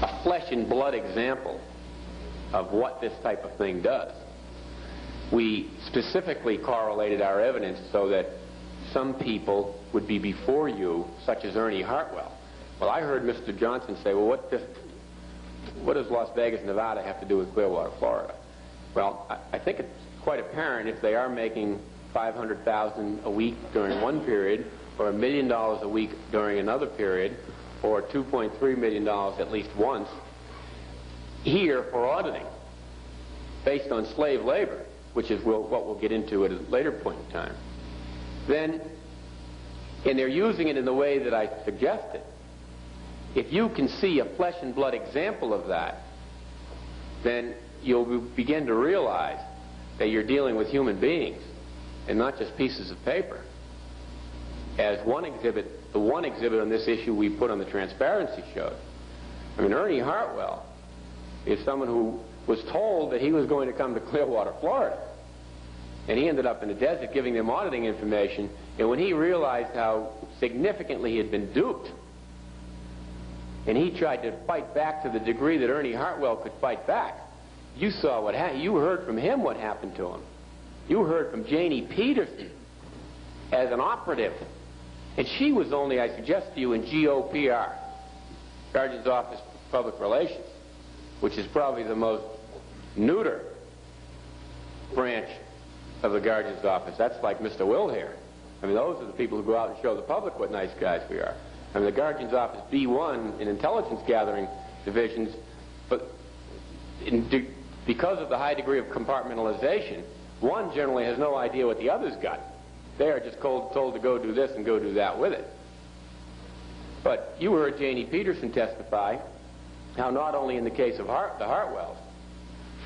a flesh and blood example of what this type of thing does, we specifically correlated our evidence so that some people would be before you, such as Ernie Hartwell. Well, I heard Mr. Johnson say, well, what does Las Vegas, Nevada have to do with Clearwater, Florida? Well, I think it's quite apparent if they are making $500,000 a week during one period, or $1 million a week during another period, or $2.3 million at least once, here for auditing, based on slave labor, which is what we'll get into at a later point in time, then, and they're using it in the way that I suggested, if you can see a flesh and blood example of that, then you'll begin to realize that you're dealing with human beings and not just pieces of paper. As one exhibit, the one exhibit on this issue we put on the transparency showed. I mean, Ernie Hartwell is someone who was told that he was going to come to Clearwater, Florida. And he ended up in the desert giving them auditing information. And when he realized how significantly he had been duped, and he tried to fight back to the degree that Ernie Hartwell could fight back, you saw what happened. You heard from him what happened to him. You heard from Janie Peterson as an operative. And she was only, I suggest to you, in GOPR, Guardian's Office of Public Relations, which is probably the most neuter branch of the Guardian's Office. That's like Mr. Will here. I mean, those are the people who go out and show the public what nice guys we are. I mean, the Guardian's Office B1 in intelligence gathering divisions, but because of the high degree of compartmentalization, one generally has no idea what the other's got. They are just told to go do this and go do that with it. But you heard Janie Peterson testify how not only in the case of the Hartwells,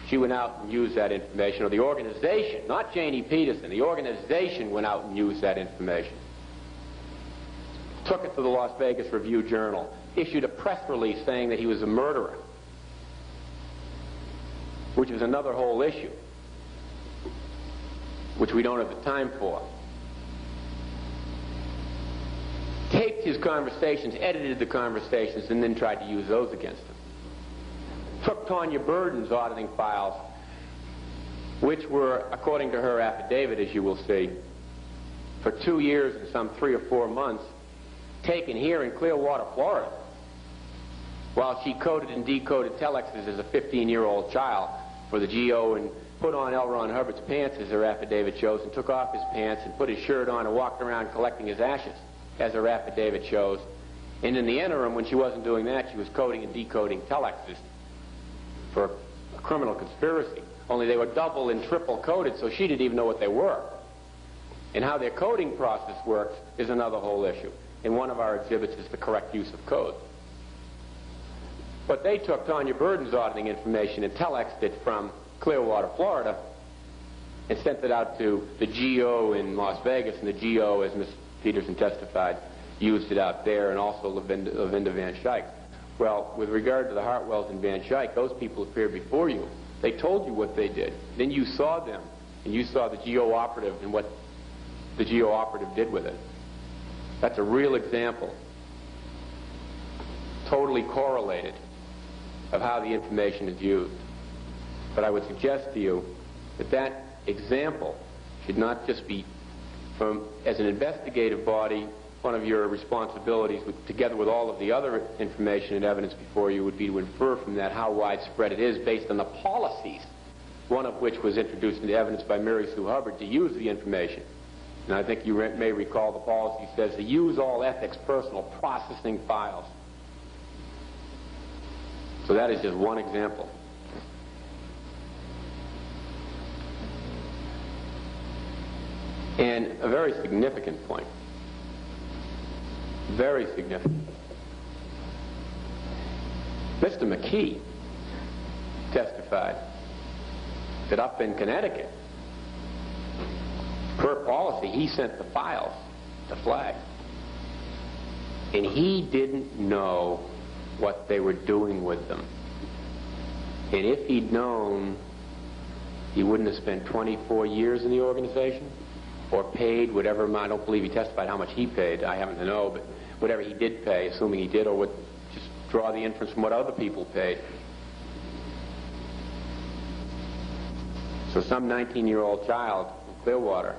she went out and used that information, or the organization, not Janie Peterson, the organization went out and used that information. Took it to the Las Vegas Review-Journal, issued a press release saying that he was a murderer, which was another whole issue, which we don't have the time for. Taped his conversations, edited the conversations, and then tried to use those against him. Took Tanya Burden's auditing files, which were, according to her affidavit, as you will see, for 2 years and some 3 or 4 months, taken here in Clearwater, Florida, while she coded and decoded telexes as a 15-year-old child for the GO and put on L. Ron Hubbard's pants, as her affidavit shows, and took off his pants and put his shirt on and walked around collecting his ashes, as her affidavit shows. And in the interim, when she wasn't doing that, she was coding and decoding telexes for a criminal conspiracy. Only they were double and triple coded, so she didn't even know what they were. And how their coding process works is another whole issue. And one of our exhibits is the correct use of code. But they took Tanya Burden's auditing information and telexed it from Clearwater, Florida, and sent it out to the GO in Las Vegas, and the GO, as Ms. Peterson testified, used it out there, and also Lavinda Van Schaik. Well, with regard to the Hartwells and Van Schaik, those people appeared before you. They told you what they did. Then you saw them, and you saw the GO operative and what the GO operative did with it. That's a real example, totally correlated, of how the information is used. But I would suggest to you that that example should not just be, as an investigative body, one of your responsibilities, together with all of the other information and evidence before you, would be to infer from that how widespread it is based on the policies, one of which was introduced into evidence by Mary Sue Hubbard, to use the information and I think you may recall the policy says to use all ethics personal processing files. So that is just one example. And a very significant point. Very significant. Mr. McKee testified that up in Connecticut, per policy, he sent the files to Flag. And he didn't know what they were doing with them. And if he'd known, he wouldn't have spent 24 years in the organization or paid whatever amount. I don't believe he testified how much he paid. I happen to know, but whatever he did pay, assuming he did, or would just draw the inference from what other people paid. So some 19-year-old child in Clearwater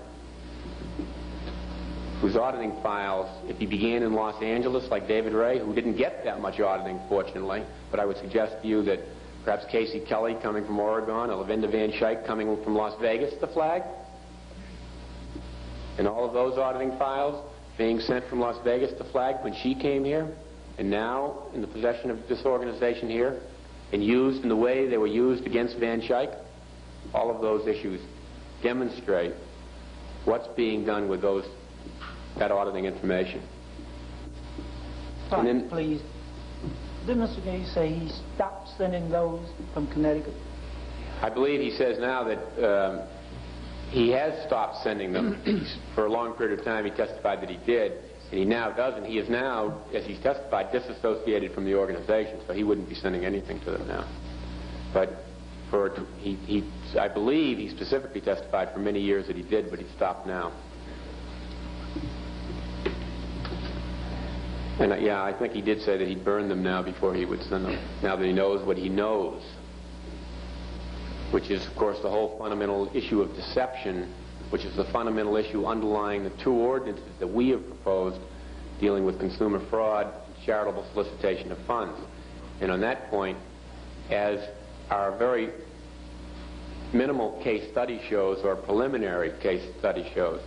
whose auditing files, if he began in Los Angeles like David Ray, who didn't get that much auditing, fortunately, but I would suggest to you that perhaps Casey Kelly coming from Oregon, or Lavinda Van Schaik coming from Las Vegas to Flag, and all of those auditing files being sent from Las Vegas to Flag when she came here, and now in the possession of this organization here, and used in the way they were used against Van Schaik, all of those issues demonstrate what's being done with that auditing information. And then, please, did Mr. Gay say he stopped sending those from Connecticut? I believe he says now that he has stopped sending them. For a long period of time he testified that he did, and he now doesn't. He is now, as he's testified, disassociated from the organization, so he wouldn't be sending anything to them now. But I believe he specifically testified for many years that he did, but he stopped now. And yeah, I think he did say that he'd burn them now before he would send them, now that he knows what he knows, which is, of course, the whole fundamental issue of deception, which is the fundamental issue underlying the two ordinances that we have proposed dealing with consumer fraud and charitable solicitation of funds. And on that point, as our very minimal case study shows, or preliminary case study shows,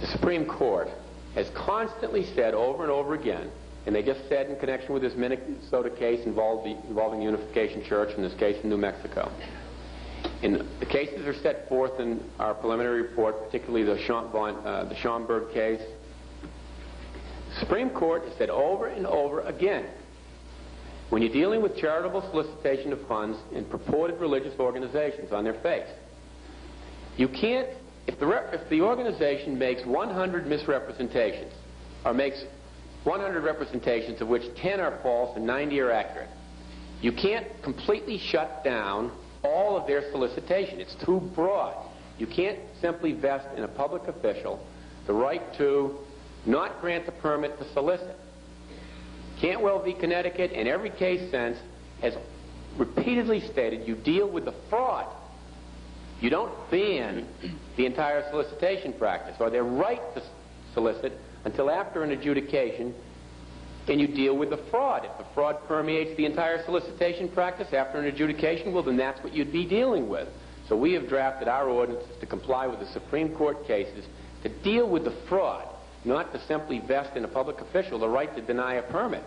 the Supreme Court has constantly said over and over again, and they just said in connection with this Minnesota case involving the Unification Church, in this case in New Mexico. And the cases are set forth in our preliminary report, particularly the Schomburg case. The Supreme Court has said over and over again, when you're dealing with charitable solicitation of funds in purported religious organizations on their face, you can't, if the organization makes 100 misrepresentations, or makes 100 representations of which 10 are false and 90 are accurate, you can't completely shut down all of their solicitation. It's too broad. You can't simply vest in a public official the right to not grant the permit to solicit. Cantwell v. Connecticut, in every case since, has repeatedly stated you deal with the fraud. You don't ban the entire solicitation practice, or their right to solicit, until after an adjudication, and you deal with the fraud. If the fraud permeates the entire solicitation practice after an adjudication, well, then that's what you'd be dealing with. So we have drafted our ordinances to comply with the Supreme Court cases to deal with the fraud, not to simply vest in a public official the right to deny a permit,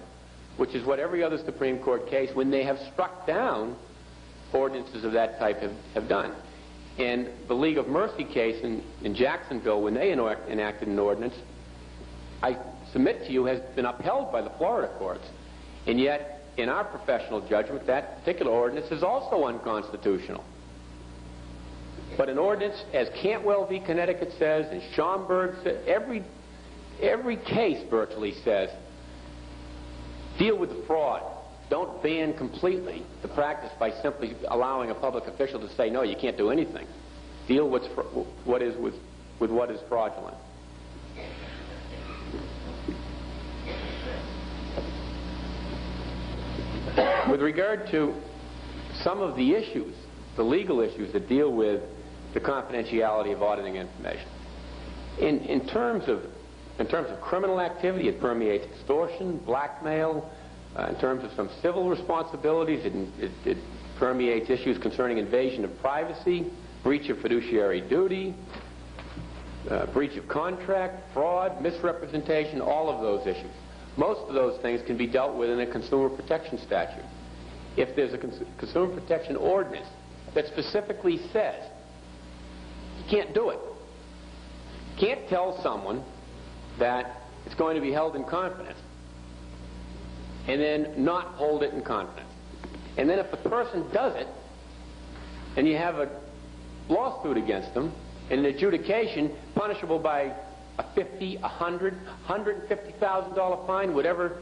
which is what every other Supreme Court case, when they have struck down ordinances of that type, have done. And the League of Mercy case in Jacksonville, when they enacted an ordinance, I submit to you, has been upheld by the Florida courts. And yet, in our professional judgment, that particular ordinance is also unconstitutional. But an ordinance, as Cantwell v. Connecticut says, and Schomburg says, every case virtually says, deal with the fraud. Don't ban completely the practice by simply allowing a public official to say, no, you can't do anything. Deal with what is fraudulent. With regard to some of the issues, the legal issues that deal with the confidentiality of auditing information, in terms of criminal activity, it permeates extortion, blackmail. In terms of some civil responsibilities, it permeates issues concerning invasion of privacy, breach of fiduciary duty, breach of contract, fraud, misrepresentation, all of those issues. Most of those things can be dealt with in a consumer protection statute. If there's a consumer protection ordinance that specifically says you can't do it, you can't tell someone that it's going to be held in confidence and then not hold it in confidence. And then if the person does it and you have a lawsuit against them, an adjudication punishable by a $50,000, $100,000, $150,000 fine, whatever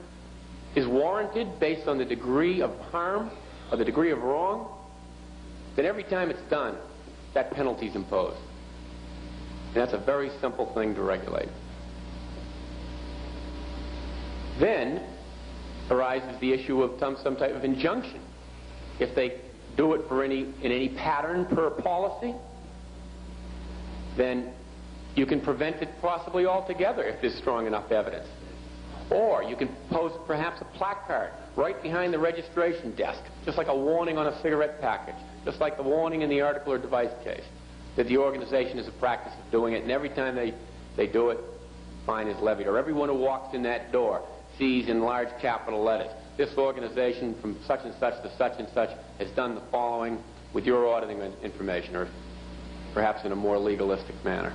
is warranted based on the degree of harm or the degree of wrong, then every time it's done, that penalty is imposed. And that's a very simple thing to regulate. Then arises the issue of some type of injunction. If they do it in any pattern per policy, then you can prevent it possibly altogether if there's strong enough evidence. Or you can post perhaps a placard right behind the registration desk, just like a warning on a cigarette package, just like the warning in the article or device case, that the organization is a practice of doing it, and every time they do it, fine is levied. Or everyone who walks in that door sees in large capital letters, this organization from such and such to such and such has done the following with your auditing information, or perhaps in a more legalistic manner.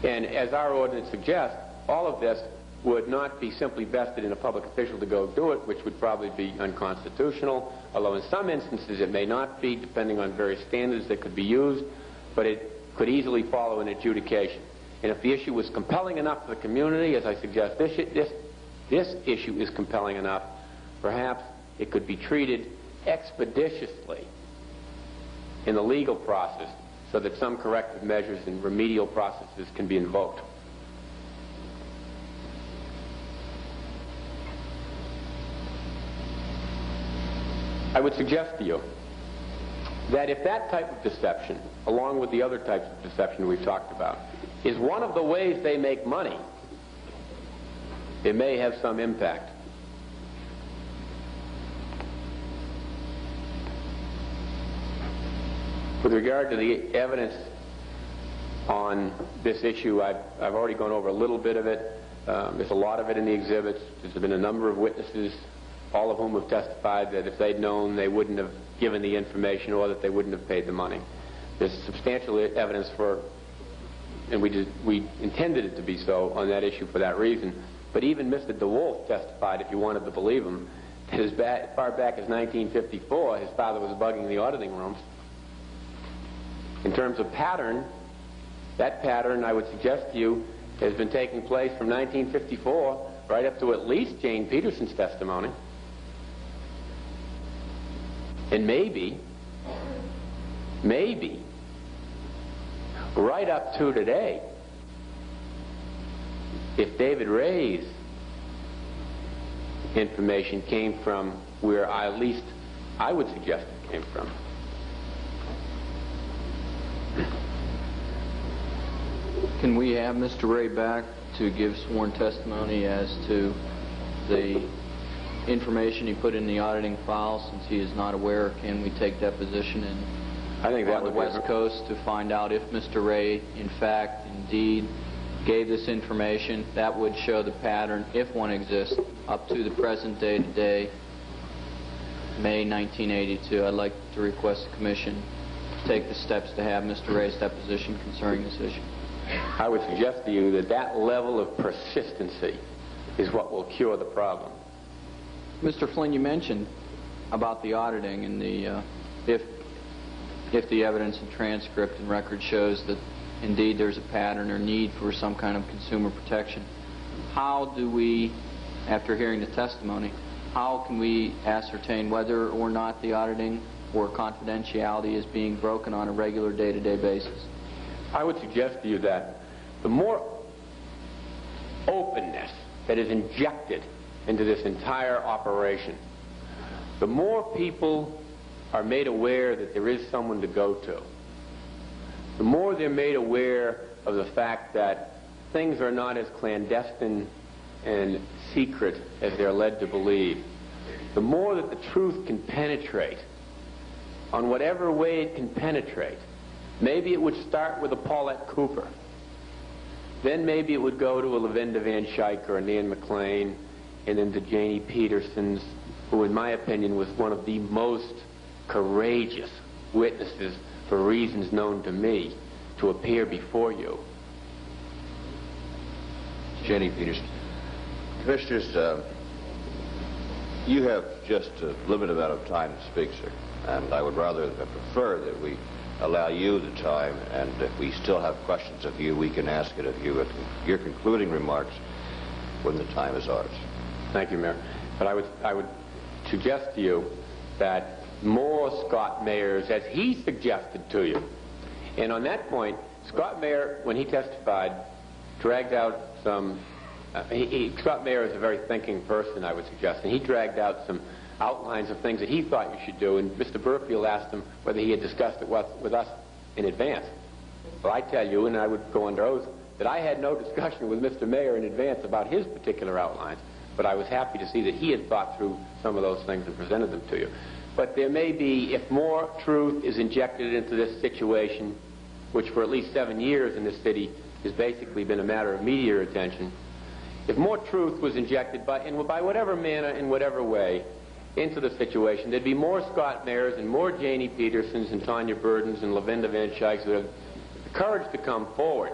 And as our ordinance suggests, all of this would not be simply vested in a public official to go do it, which would probably be unconstitutional, although in some instances it may not be, depending on various standards that could be used, but it could easily follow an adjudication. And if the issue was compelling enough to the community, as I suggest, this issue is compelling enough, perhaps it could be treated expeditiously in the legal process so that some corrective measures and remedial processes can be invoked. I would suggest to you that if that type of deception, along with the other types of deception we've talked about, is one of the ways they make money, it may have some impact. With regard to the evidence on this issue, I've already gone over a little bit of it. There's a lot of it in the exhibits. There's been a number of witnesses, all of whom have testified that if they'd known, they wouldn't have given the information or that they wouldn't have paid the money. There's substantial evidence for, and we intended it to be so on that issue for that reason. But even Mr. DeWolf testified, if you wanted to believe him, that as far back as 1954, his father was bugging the auditing rooms. In terms of pattern, that pattern, I would suggest to you, has been taking place from 1954 right up to at least Jane Peterson's testimony. And maybe, right up to today, if David Ray's information came from where at least I would suggest it came from. Can we have Mr. Ray back to give sworn testimony as to the information he put in the auditing file, since he is not aware? Can we take deposition I think that on the West Coast to find out if Mr. Ray, in fact, indeed, gave this information? That would show the pattern, if one exists, up to the present day today, May 1982. I'd like to request the Commission take the steps to have Mr. Ray's deposition concerning this issue. I would suggest to you that that level of persistency is what will cure the problem. Mr. Flynn, you mentioned about the auditing and the if the evidence and transcript and record shows that indeed there's a pattern or need for some kind of consumer protection. How do we, after hearing the testimony, how can we ascertain whether or not the auditing or confidentiality is being broken on a regular day-to-day basis? I would suggest to you that the more openness that is injected into this entire operation, the more people are made aware that there is someone to go to, the more they're made aware of the fact that things are not as clandestine and secret as they're led to believe, the more that the truth can penetrate on whatever way it can penetrate, Maybe it would start with a Paulette Cooper. Then maybe it would go to a Lavinda Van Schaik or a Nan McLean, and then to Janie Peterson's, who in my opinion was one of the most courageous witnesses for reasons known to me to appear before you. Janie Peterson. Commissioners, you have just a limited amount of time to speak, sir, and I would rather prefer that we allow you the time, and if we still have questions of you, we can ask it of you at your concluding remarks when the time is ours. Thank you, Mayor. But I would suggest to you that more Scott Mayers, as he suggested to you, and on that point, Scott Mayer, when he testified, dragged out some, Scott Mayer is a very thinking person, I would suggest, and he dragged out some outlines of things that he thought you should do, and Mr. Burfield asked him whether he had discussed it with us in advance. Well, I tell you, and I would go under oath, that I had no discussion with Mr. Mayer in advance about his particular outlines, but I was happy to see that he had thought through some of those things and presented them to you. But there may be, if more truth is injected into this situation, which for at least 7 years in this city has basically been a matter of media attention, if more truth was injected by whatever manner, in whatever way, into the situation, there'd be more Scott Mayers and more Janie Petersons and Tanya Burdens and Lavinda Van Schaiks who have the courage to come forward.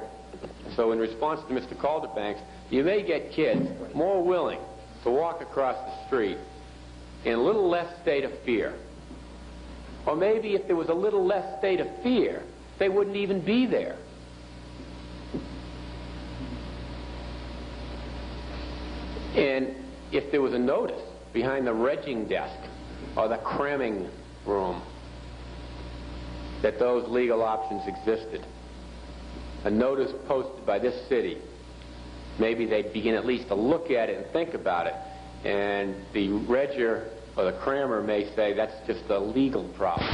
So in response to Mr. Calderbanks, you may get kids more willing to walk across the street in a little less state of fear. Or maybe if there was a little less state of fear, they wouldn't even be there. And if there was a notice behind the regging desk or the cramming room that those legal options existed, a notice posted by this city, maybe they'd begin at least to look at it and think about it, and the regger or the crammer may say that's just a legal problem.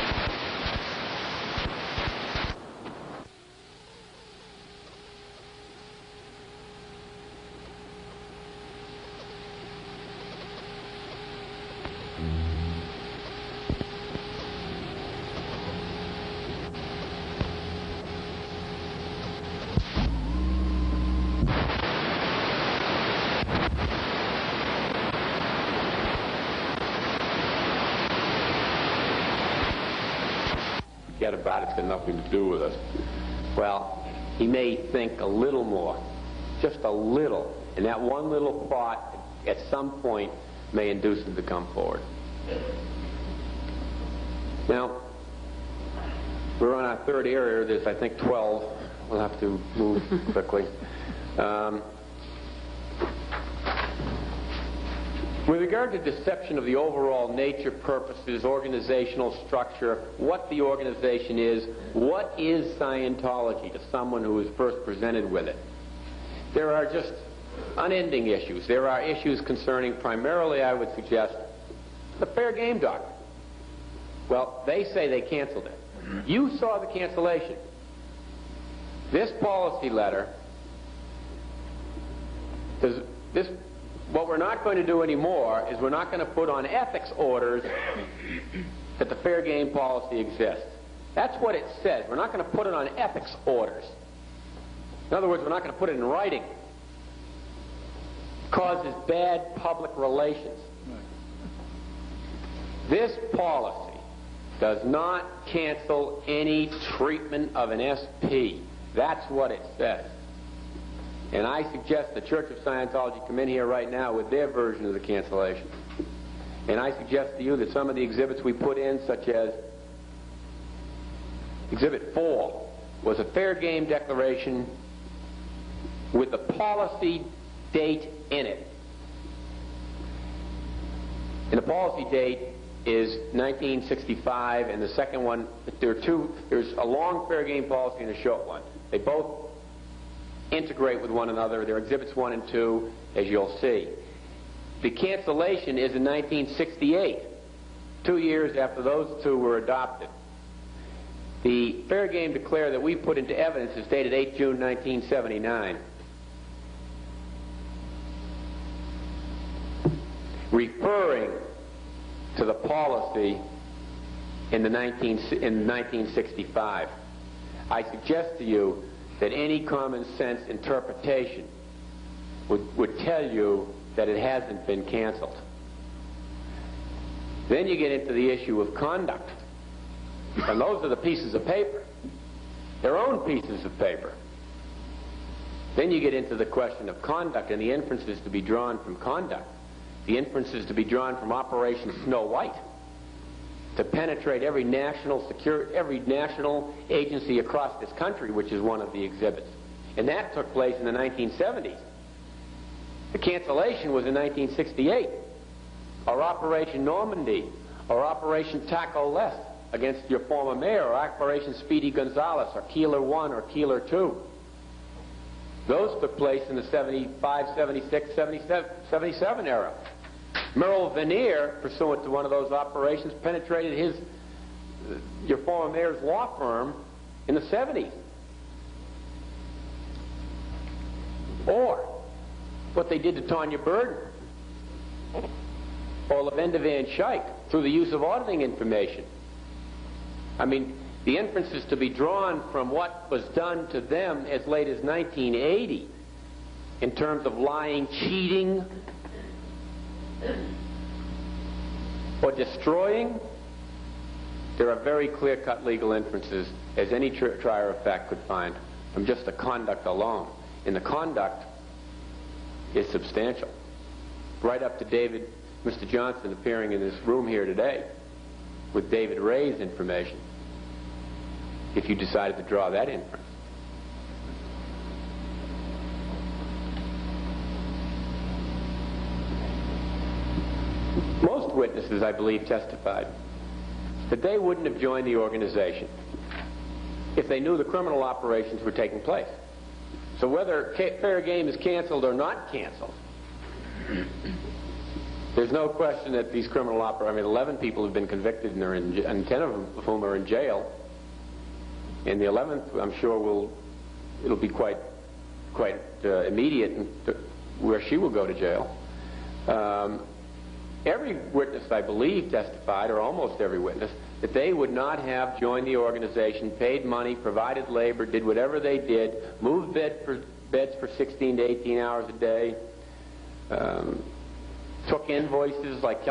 Forget about it, it's got nothing to do with us. Well, he may think a little more, just a little, and that one little thought at some point may induce him to come forward. Now, we're on our third area. There's, I think, 12. We'll have to move quickly. With regard to deception of the overall nature, purposes, organizational structure, what the organization is, what is Scientology to someone who is first presented with it? There are just unending issues. There are issues concerning primarily, I would suggest, the fair game doctrine. Well, they say they canceled it. You saw the cancellation. This policy letter, what we're not going to do anymore is we're not going to put on ethics orders that the fair game policy exists. That's what it says. We're not going to put it on ethics orders. In other words, we're not going to put it in writing. It causes bad public relations. This policy does not cancel any treatment of an SP. That's what it says. And I suggest the Church of Scientology come in here right now with their version of the cancellation. And I suggest to you that some of the exhibits we put in, such as Exhibit 4, was a fair game declaration with the policy date in it. And the policy date is 1965, and the second one, there's a long fair game policy and a short one. They both integrate with one another. They're Exhibits 1 and 2, as you'll see. The cancellation is in 1968, 2 years after those two were adopted. The fair game declare that we put into evidence is dated 8 June 1979. Referring to the policy in 1965. I suggest to you that any common sense interpretation would tell you that it hasn't been canceled. Then you get into the issue of conduct. And those are the pieces of paper, their own pieces of paper. Then you get into the question of conduct and the inferences to be drawn from conduct. The inferences to be drawn from Operation Snow White to penetrate every national agency across this country, which is one of the exhibits. And that took place in the 1970s. The cancellation was in 1968. Or Operation Normandy, or Operation Taco Less against your former mayor, or Operation Speedy Gonzales, or Keeler 1 or Keeler 2. Those took place in the 75, 76, 77 era. Merrill Veneer, pursuant to one of those operations, penetrated your former mayor's law firm in the 70s. Or what they did to Tanya Burden or Lavenda Van Schaik through the use of auditing information. I mean, the inferences to be drawn from what was done to them as late as 1980 in terms of lying, cheating, or destroying, there are very clear-cut legal inferences, as any trier of fact could find, from just the conduct alone. And the conduct is substantial. Right up to Mr. Johnson appearing in this room here today with David Ray's information, if you decided to draw that inference. Most witnesses, I believe, testified that they wouldn't have joined the organization if they knew the criminal operations were taking place. So whether fair game is canceled or not canceled, there's no question that these criminal operations, I mean, 11 people have been convicted and 10 of whom are in jail. And the 11th, I'm sure, it'll be quite immediate where she will go to jail. Every witness, I believe, testified, or almost every witness, that they would not have joined the organization, paid money, provided labor, did whatever they did, moved beds for 16 to 18 hours a day, took invoices like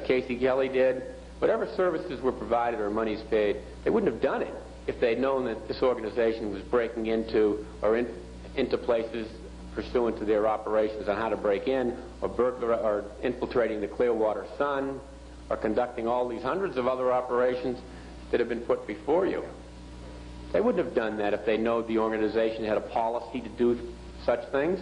Casey Kelly did. Whatever services were provided or monies paid, they wouldn't have done it if they'd known that this organization was breaking into or into places pursuant to their operations on how to break in, or infiltrating the Clearwater Sun, or conducting all these hundreds of other operations that have been put before you. They wouldn't have done that if they known the organization had a policy to do such things.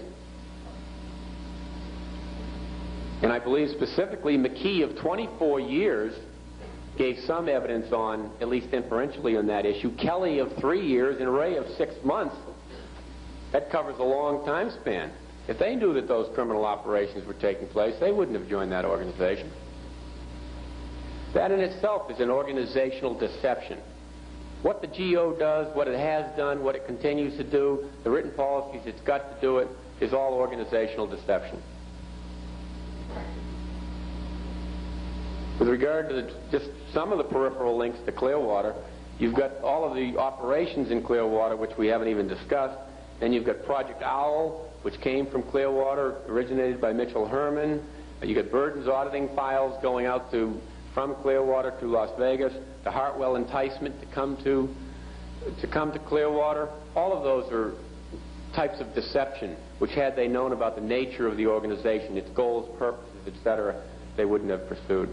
And I believe specifically McKee of 24 years gave some evidence on, at least inferentially on that issue. Kelly of 3 years and Ray of 6 months. That covers a long time span. If they knew that those criminal operations were taking place, they wouldn't have joined that organization. That in itself is an organizational deception. What the GO does, what it has done, what it continues to do, the written policies it's got to do it, is all organizational deception. With regard to just some of the peripheral links to Clearwater, you've got all of the operations in Clearwater, which we haven't even discussed. Then you've got Project Owl, which came from Clearwater, originated by Mitchell Herman. You've got Burden's auditing files going out from Clearwater to Las Vegas, the Hartwell enticement to come to Clearwater. All of those are types of deception, which had they known about the nature of the organization, its goals, purposes, etc., they wouldn't have pursued.